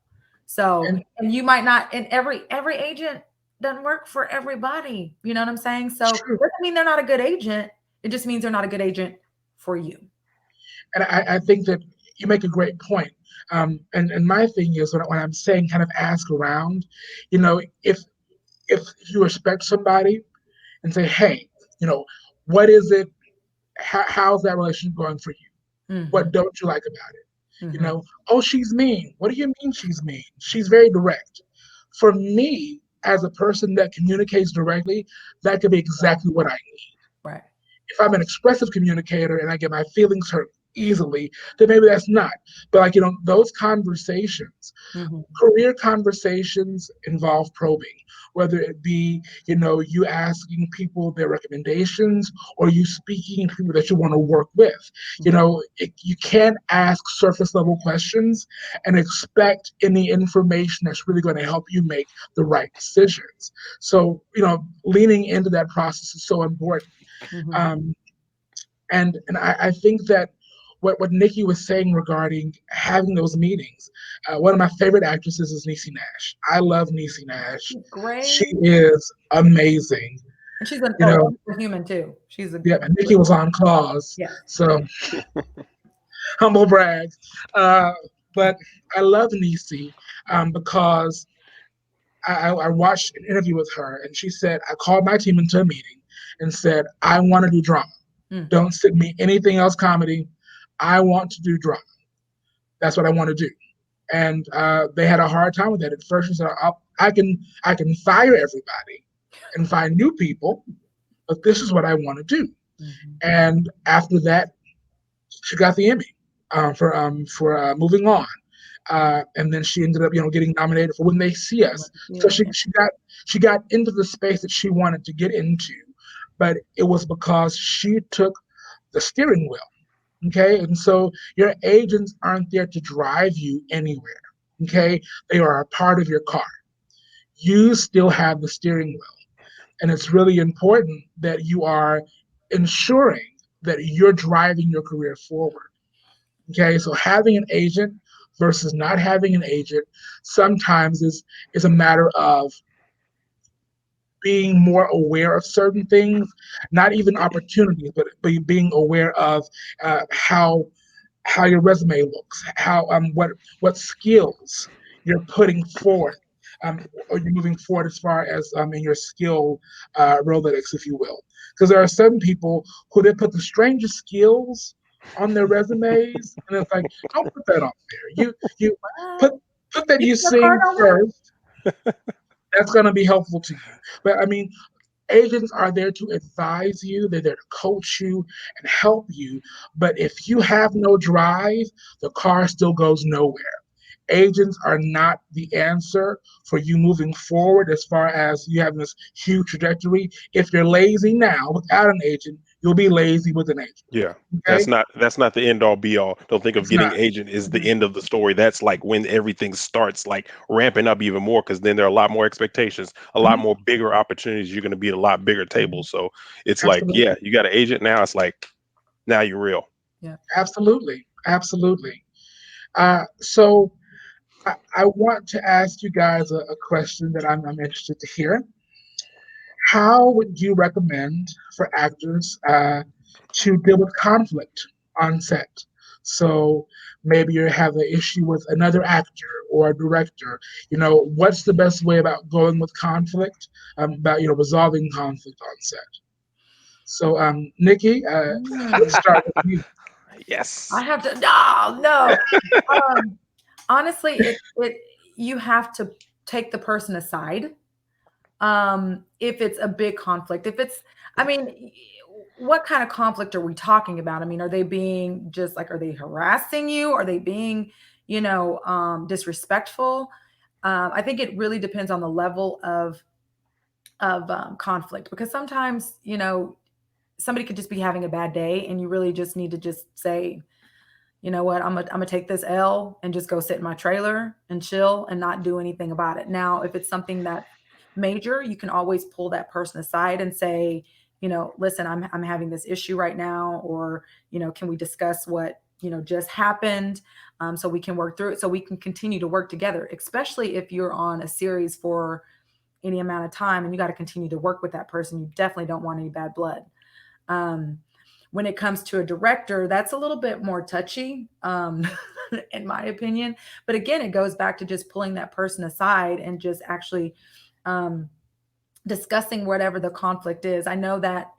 So, and you might not, and every agent doesn't work for everybody. You know what I'm saying? So it doesn't mean they're not a good agent. It just means they're not a good agent for you. And I think that you make a great point. And my thing is when I'm saying kind of ask around, if you respect somebody and say, hey, what is it? How's that relationship going for you? Mm-hmm. What don't you like about it? Mm-hmm. Oh, she's mean. What do you mean she's mean? She's very direct. For me, as a person that communicates directly, that could be exactly what I need. Right. If I'm an expressive communicator and I get my feelings hurt easily, then maybe that's not. But those conversations, mm-hmm. career conversations involve probing, whether it be, you asking people their recommendations or you speaking to people that you want to work with. Mm-hmm. You can't ask surface level questions and expect any information that's really going to help you make the right decisions. So, leaning into that process is so important. Mm-hmm. And I think that what Nikki was saying regarding having those meetings, one of my favorite actresses is Niecy Nash. I love Niecy Nash. She's great. She is amazing. And she's a human too. She's a Nikki was on Claws. Yeah. So humble brag. But I love Niecy because I watched an interview with her and she said, I called my team into a meeting and said, I want to do drama. Don't send me anything else comedy. I want to do drama. That's what I want to do. And they had a hard time with that at first. She said, I can fire everybody and find new people, but this is what I want to do. Mm-hmm. And after that, she got the Emmy for Moving On. And then she ended up, getting nominated for When They See Us. Yeah. So she got into the space that she wanted to get into, but it was because she took the steering wheel. Okay, and so your agents aren't there to drive you anywhere. Okay, they are a part of your car. You still have the steering wheel, and it's really important that you are ensuring that you're driving your career forward. Okay, so having an agent versus not having an agent sometimes is a matter of being more aware of certain things, not even opportunities, but being aware of how your resume looks, how what skills you're putting forth, or you're moving forward as far as in your skill Rolodex, if you will. Because there are some people who they put the strangest skills on their resumes, and it's like, don't put that on there. You put that you sing first. That's going to be helpful to you. But agents are there to advise you. They're there to coach you and help you. But if you have no drive, the car still goes nowhere. Agents are not the answer for you moving forward as far as you have this huge trajectory. If you're lazy now without an agent, you'll be lazy with an agent. Yeah. Okay? That's not the end all be all. Don't think of getting agent is the end of the story. That's like when everything starts like ramping up even more, because then there are a lot more expectations, a lot more bigger opportunities. You're going to be at a lot bigger tables. So it's Absolutely. Like, yeah, you got an agent now. It's like, now you're real. Yeah, absolutely. So I want to ask you guys a question that I'm interested to hear. How would you recommend for actors to deal with conflict on set? So maybe you have an issue with another actor or a director. What's the best way about going with conflict, about resolving conflict on set? So Nikki, let's start with you. Yes. I have to. No. Honestly, you have to take the person aside. If it's a big conflict, what kind of conflict are we talking about? Are they being are they harassing you? Are they being, disrespectful? I think it really depends on the level of conflict, because sometimes, somebody could just be having a bad day and you really just need to just say, you know what, I'm gonna take this L and just go sit in my trailer and chill and not do anything about it. Now, if it's something that's major, you can always pull that person aside and say, listen, I'm having this issue right now, or, can we discuss what just happened. So we can work through it, so we can continue to work together, especially if you're on a series for any amount of time and you got to continue to work with that person. You definitely don't want any bad blood. When it comes to a director, that's a little bit more touchy, in my opinion. But again, it goes back to just pulling that person aside and just actually discussing whatever the conflict is. I know that,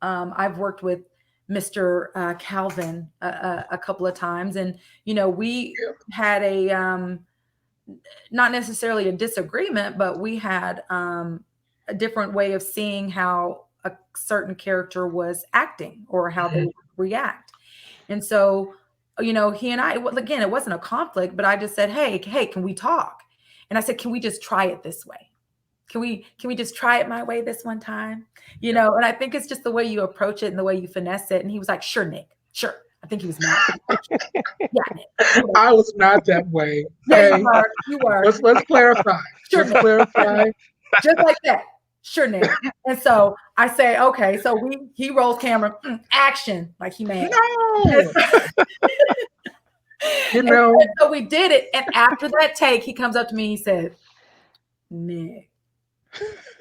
I've worked with Mr. Calvin a couple of times, and, we had a, not necessarily a disagreement, but we had a different way of seeing how a certain character was acting or how they react. And so, he and I, again, it wasn't a conflict, but I just said, hey, can we talk? And I said, can we just try it this way? Can we just try it my way this one time? And I think it's just the way you approach it and the way you finesse it. And he was like, sure, Nick, sure. I think he was mad. Yeah, Nick. I was not that way. Yeah, Hey, you were. let's clarify. Sure, Let's Nick. clarify. Just like that. Sure, Nick. And so I say, okay. So he rolls camera, action, like he mad. No. And so we did it. And after that take, he comes up to me and he said, Nick.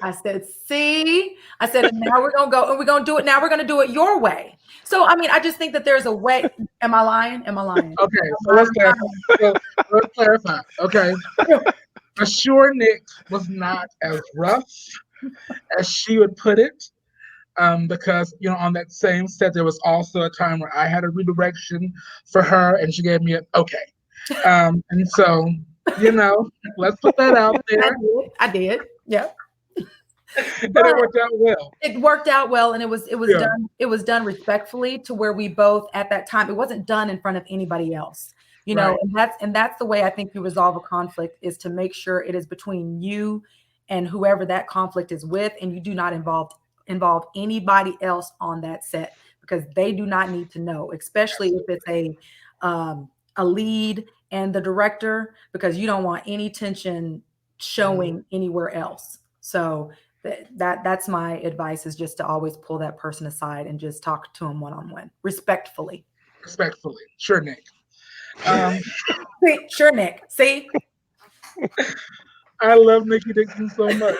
I said, see? I said, now we're going to go and we're going to do it. Now we're going to do it your way. So, I mean, I just think that there's a way. Am I lying? Okay, so let's clarify. Okay. For sure, Nick was not as rough as she would put it. Because, on that same set, there was also a time where I had a redirection for her and she gave me an okay. And so, let's put that out there. I did. Yeah. And it worked out well. It worked out well, and it was done. It was done respectfully to where we both at that time. It wasn't done in front of anybody else, Right. And that's the way I think you resolve a conflict, is to make sure it is between you and whoever that conflict is with, and you do not involve anybody else on that set, because they do not need to know, especially if it's a lead and the director, because you don't want any tension showing anywhere else. So that's my advice, is just to always pull that person aside and just talk to them one-on-one, respectfully. Sure, Nick. Sure, Nick. See? I love Nikki Dixon so much.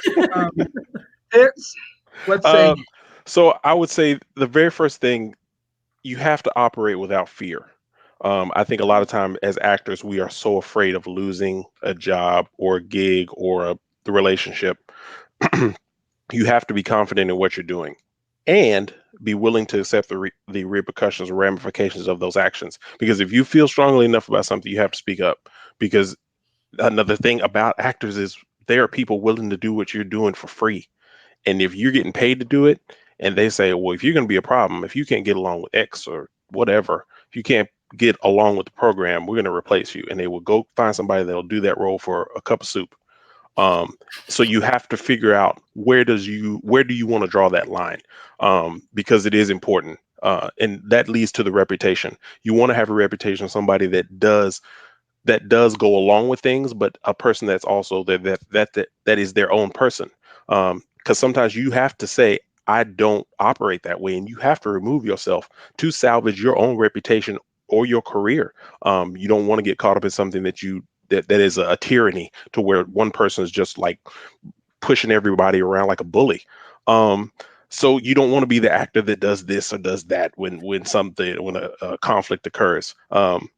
Let's say. So I would say the very first thing, you have to operate without fear. I think a lot of time as actors, we are so afraid of losing a job or a gig or the relationship. You have to be confident in what you're doing and be willing to accept the repercussions or ramifications of those actions. Because if you feel strongly enough about something, you have to speak up. Because another thing about actors is there are people willing to do what you're doing for free. And if you're getting paid to do it, and they say, well, if you're going to be a problem, if you can't get along with X or whatever, if you can't get along with the program, we're going to replace you. And they will go find somebody that'll do that role for a cup of soup. So you have to figure out where do you want to draw that line, because it is important, and that leads to the reputation. You want to have a reputation of somebody that does go along with things, but a person that's also that is their own person. Because sometimes you have to say, I don't operate that way, and you have to remove yourself to salvage your own reputation or your career. You don't want to get caught up in something that is a tyranny, to where one person is just like pushing everybody around like a bully. So you don't want to be the actor that does this or does that when a conflict occurs. We're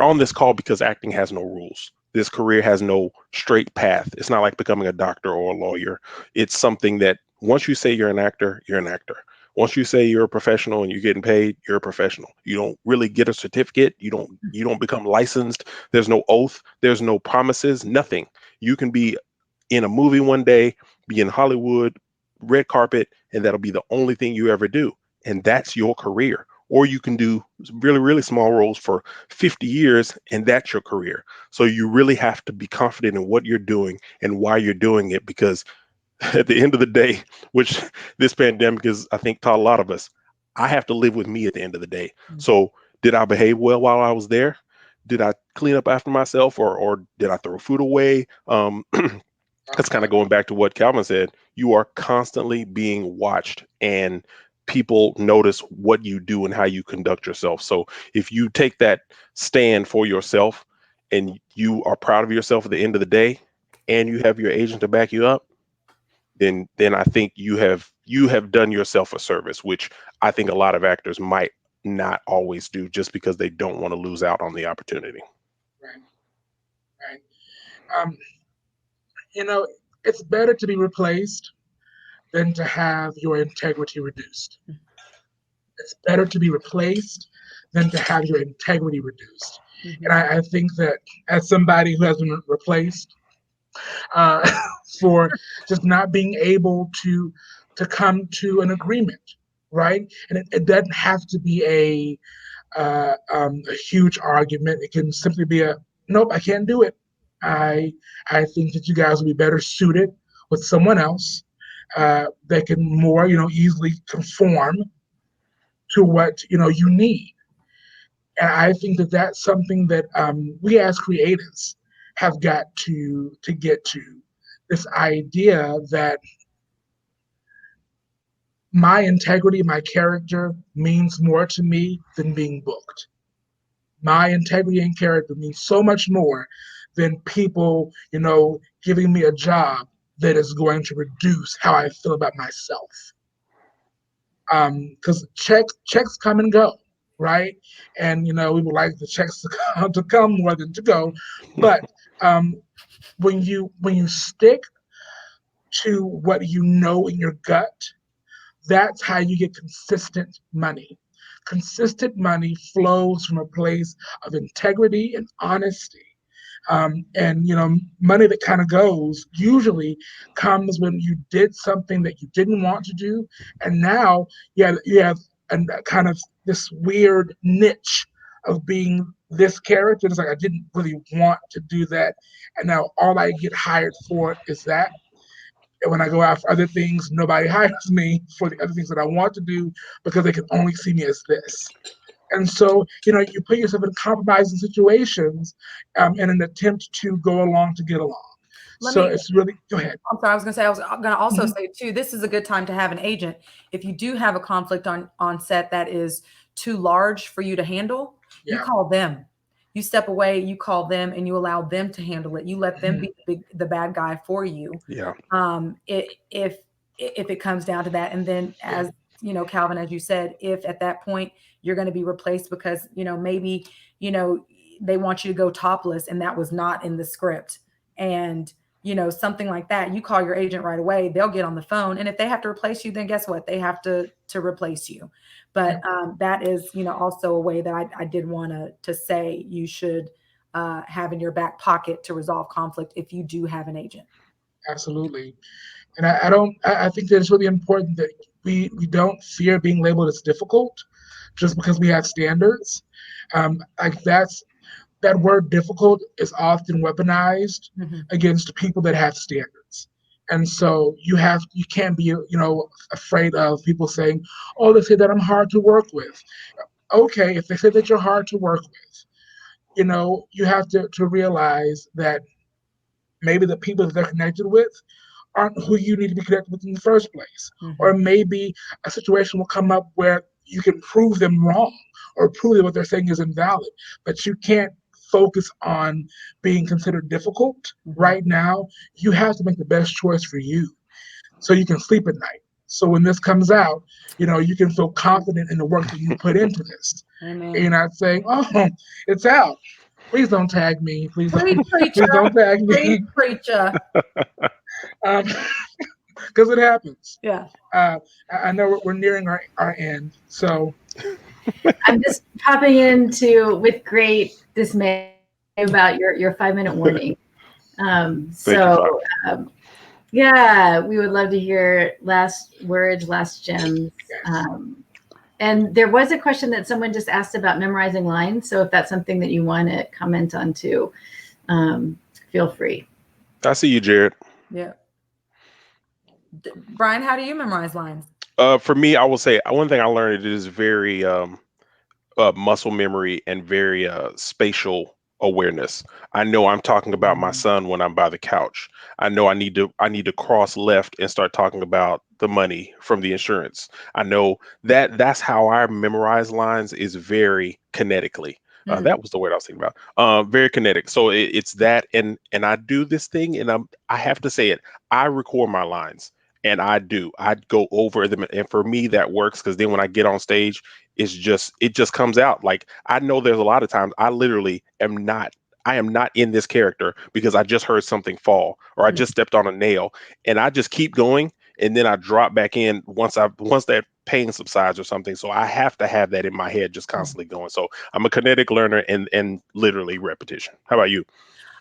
on this call because acting has no rules. This career has no straight path. It's not like becoming a doctor or a lawyer. It's something that once you say you're an actor, you're an actor. Once you say you're a professional and you're getting paid, you're a professional. You don't really get a certificate. You don't become licensed. There's no oath. There's no promises, nothing. You can be in a movie one day, be in Hollywood, red carpet, and that'll be the only thing you ever do. And that's your career. Or you can do really, really small roles for 50 years, and that's your career. So you really have to be confident in what you're doing and why you're doing it, because at the end of the day, which this pandemic has, I think, taught a lot of us, I have to live with me at the end of the day. So did I behave well while I was there? Did I clean up after myself, or did I throw food away? That's kind of going back to what Calvin said. You are constantly being watched, and people notice what you do and how you conduct yourself. So if you take that stand for yourself and you are proud of yourself at the end of the day, and you have your agent to back you up, then I think you have done yourself a service, which I think a lot of actors might not always do just because they don't want to lose out on the opportunity. Right. Right. It's better to be replaced than to have your integrity reduced. It's better to be replaced than to have your integrity reduced. And I think that as somebody who has been replaced for just not being able to come to an agreement, right? And it doesn't have to be a huge argument. It can simply be a nope, I can't do it. I think that you guys will be better suited with someone else that can more easily conform to what you need. And I think that that's something that we as creatives have got to get to, this idea that my integrity, my character means more to me than being booked. My integrity and character means so much more than people, giving me a job that is going to reduce how I feel about myself. Because checks come and go, right? And we would like the checks to come more than to go. But when you stick to what you know in your gut, that's how you get consistent money. Consistent money flows from a place of integrity and honesty. And money that kind of goes usually comes when you did something that you didn't want to do, and now you have a kind of this weird niche of being this character. It's like I didn't really want to do that, and now all I get hired for is that. And when I go out for other things, nobody hires me for the other things that I want to do because they can only see me as this. And so, you put yourself in compromising situations in an attempt to go along to get along. It's really, go ahead. I'm sorry, I was going to say, I was going to also say too, this is a good time to have an agent. If you do have a conflict on set that is too large for you to handle, you call them. You step away, you call them, and you allow them to handle it. You let them be the bad guy for you. Yeah. If it comes down to that, and then as Calvin, as you said, if at that point you're going to be replaced because maybe they want you to go topless and that was not in the script, and something like that, you call your agent right away. They'll get on the phone, and if they have to replace you, then guess what? They have to replace you. But that is, also a way that I did want to say you should have in your back pocket to resolve conflict if you do have an agent. Absolutely. And I think that it's really important that we don't fear being labeled as difficult just because we have standards. That word difficult is often weaponized against people that have standards. And so you can't be, afraid of people saying, oh, they say that I'm hard to work with. Okay, if they say that you're hard to work with, you have to realize that maybe the people that they're connected with aren't who you need to be connected with in the first place. Or maybe a situation will come up where you can prove them wrong or prove that what they're saying is invalid, but you can't focus on being considered difficult right now. You have to make the best choice for you so you can sleep at night. So when this comes out, you can feel confident in the work that you put into this. Amen. And you're not saying, oh, it's out. Please don't tag me. Please don't tag me. Preacher. Because it happens. Yeah. I know we're nearing our end. So I'm just popping into with great dismay about your 5-minute warning. Yeah, we would love to hear last words, last gems. Yes. And there was a question that someone just asked about memorizing lines. So if that's something that you want to comment on too, feel free. I see you, Jared. Yeah. Bryan, how do you memorize lines? For me, I will say one thing I learned, it is very muscle memory and very spatial awareness. I know I'm talking about my son when I'm by the couch. I know I need to cross left and start talking about the money from the insurance. I know that's how I memorize lines, is very kinetically. That was the word I was thinking about. Very kinetic. So it's that, and I do this thing, and I have to say it. I record my lines, and I go over them, and for me that works, because then when I get on stage, it just comes out. Like, I know there's a lot of times I literally am not. I am not in this character because I just heard something fall, or I just stepped on a nail, and I just keep going, and then I drop back in once that pain subsides or something. So I have to have that in my head just constantly going. So I'm a kinetic learner, and literally repetition. How about you?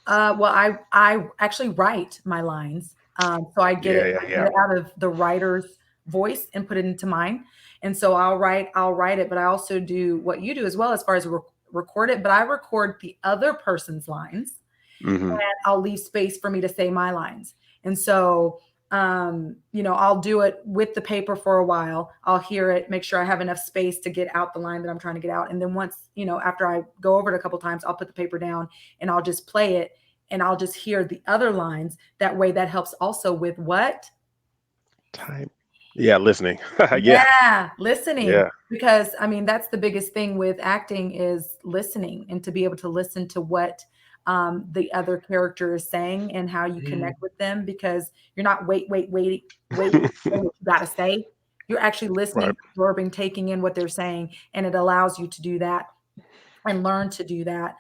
Well, I actually write my lines. So I get Yeah, it, yeah, I get yeah. it out of the writer's voice and put it into mine. And so I'll write it, but I also do what you do as well, as far as record it, but I record the other person's lines, Hmm. and I'll leave space for me to say my lines. And so, I'll do it with the paper for a while. I'll hear it, make sure I have enough space to get out the line that I'm trying to get out. And then once, after I go over it a couple times, I'll put the paper down and I'll just play it, and I'll just hear the other lines. That way, that helps also with what? Time. Yeah, listening. Yeah, Yeah, listening. yeah. Because that's the biggest thing with acting, is listening, and to be able to listen to what the other character is saying and how you connect with them, because you're not waiting what you got to say. You're actually listening, Right. absorbing, taking in what they're saying, and it allows you to do that and learn to do that,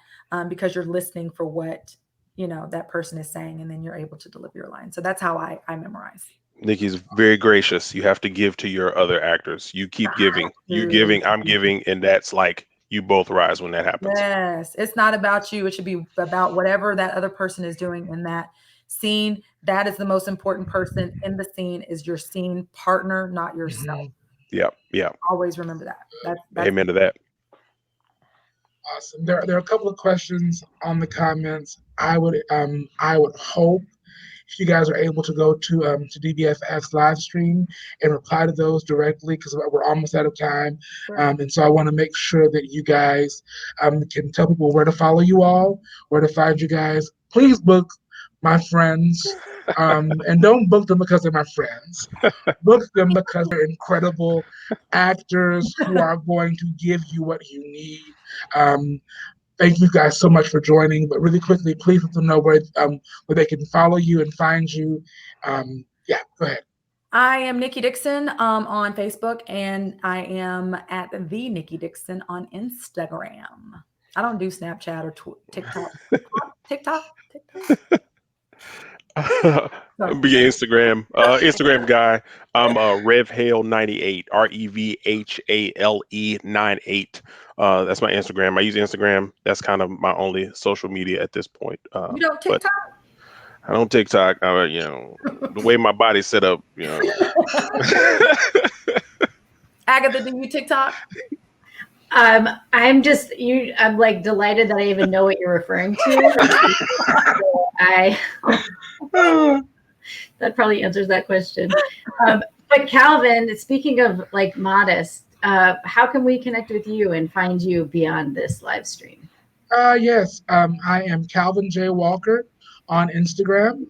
because you're listening for what that person is saying, and then you're able to deliver your line. So that's how I memorize. Nikki's very gracious. You have to give to your other actors. You keep giving. You giving, I'm giving, and that's like, you both rise when that happens. Yes, it's not about you. It should be about whatever that other person is doing in that scene. That is the most important person in the scene, is your scene partner, not yourself. Yeah, yeah. Always remember that. That's Amen to that. Awesome. There are a couple of questions on the comments. I would hope if you guys are able to go to DBFX live stream and reply to those directly, because we're almost out of time. Sure. And so I want to make sure that you guys can tell people where to follow you all, where to find you guys. Please book my friends, and don't book them because they're my friends. Book them because they're incredible actors who are going to give you what you need. Thank you guys so much for joining. But really quickly, please let them know where they can follow you and find you. Yeah, go ahead. I am Nikki Dixon on Facebook, and I am at the Nikki Dixon on Instagram. I don't do Snapchat or TikTok. TikTok. Be an Instagram guy. I'm RevHale98, REVHALE 98. That's my Instagram. I use Instagram. That's kind of my only social media at this point. You don't But TikTok? I don't TikTok. The way my body's set up, Agatha, do you TikTok? I'm like delighted that I even know what you're referring to. That probably answers that question. But Calvin, speaking of like modest, how can we connect with you and find you beyond this live stream? Yes, I am Calvin J. Walker on Instagram.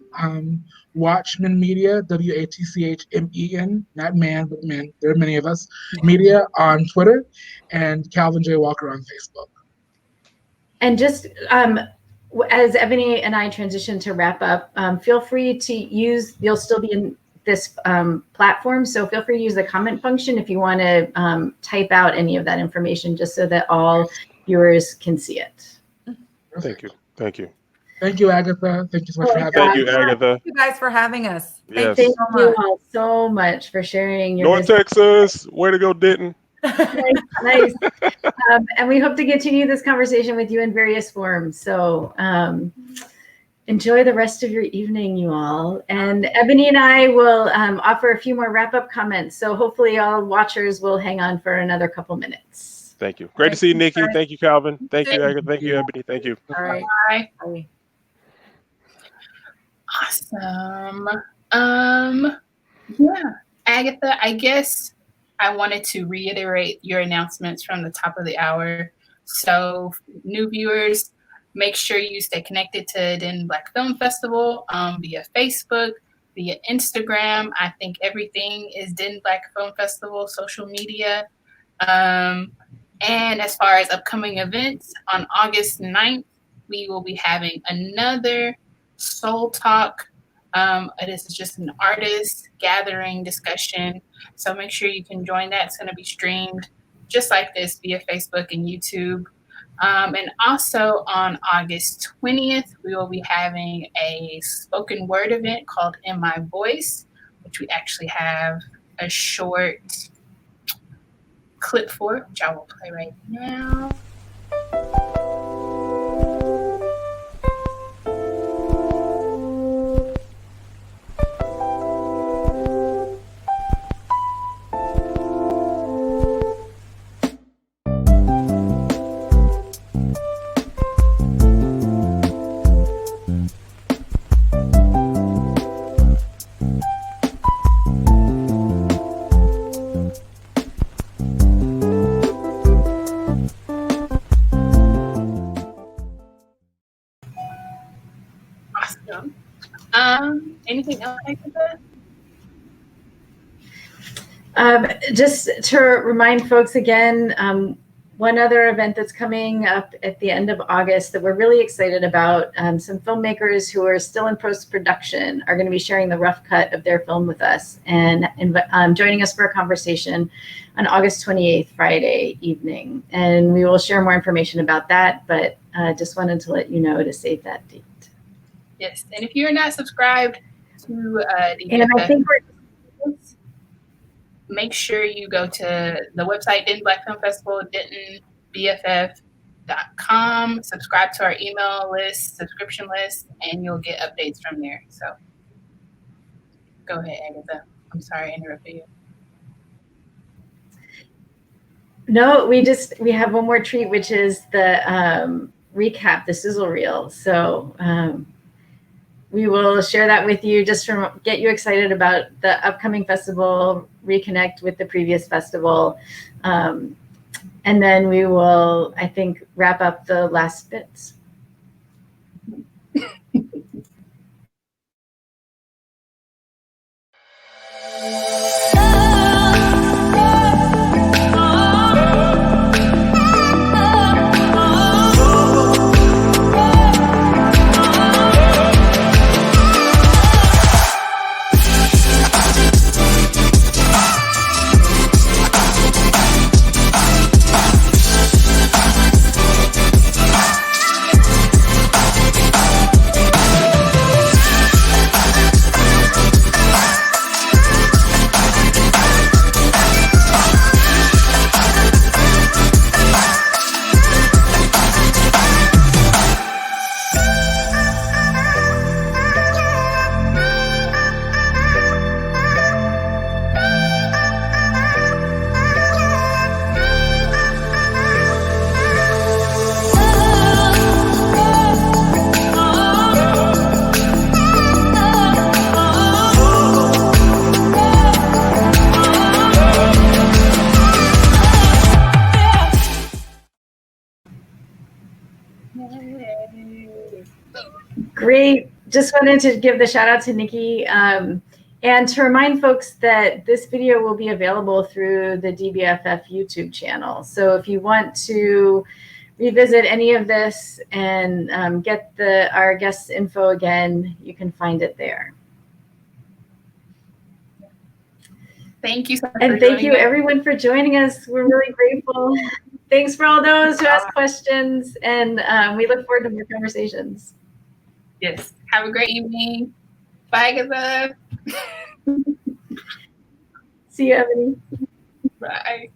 Watchmen Media, WATCHMEN, not man, but men. There are many of us. Media on Twitter, and Calvin J. Walker on Facebook. And just as Ebony and I transition to wrap up, feel free to you'll still be in this platform, so feel free to use the comment function if you want to type out any of that information, just so that all viewers can see it. Thank you. Thank you. Thank you, Agatha. Thank you so much for having Thank you, Agatha. Thank you guys for having us. Yes. Thank you all so much for sharing your North Texas. Way to go, Denton. Nice. And we hope to continue this conversation with you in various forms. So enjoy the rest of your evening, you all. And Ebony and I will offer a few more wrap-up comments. So hopefully all watchers will hang on for another couple minutes. Thank you. Great to see you, Nikki. Thank you, Calvin. Thank you, Agatha. Thank you, Ebony. Thank you. All right. Bye. Awesome. Yeah, Agatha, I guess I wanted to reiterate your announcements from the top of the hour. So new viewers, make sure you stay connected to Denton Black Film Festival via Facebook, via Instagram. I think everything is Denton Black Film Festival social media. And as far as upcoming events, on August 9th, we will be having another Soul Talk. This is just an artist gathering discussion. So make sure you can join that. It's going to be streamed just like this via Facebook and YouTube. And also on August 20th, we will be having a spoken word event called In My Voice, which we actually have a short clip for, which I will play right now. Awesome. Anything else I can put? Just to remind folks again, one other event that's coming up at the end of August that we're really excited about, some filmmakers who are still in post-production are going to be sharing the rough cut of their film with us and joining us for a conversation on August 28th, Friday evening. And we will share more information about that, but just wanted to let you know to save that date. Yes, and if you're not subscribed to the and I think make sure you go to the website, Denton Black Film Festival, dentonbff.com, subscribe to our email list, subscription list, and you'll get updates from there. So go ahead, Agatha. I'm sorry I interrupted you. No, we have one more treat, which is the recap, the sizzle reel. So we will share that with you just to get you excited about the upcoming festival, reconnect with the previous festival. And then we will, I think, wrap up the last bits. Great. Just wanted to give the shout out to Nikki and to remind folks that this video will be available through the DBFF YouTube channel. So if you want to revisit any of this and get our guest info again, you can find it there. Thank you so much. And thank you everyone for joining us. We're really grateful. Thanks for all those who asked questions, and we look forward to more conversations. Yes. Have a great evening. Bye, Agatha. See you, Ebony. Bye.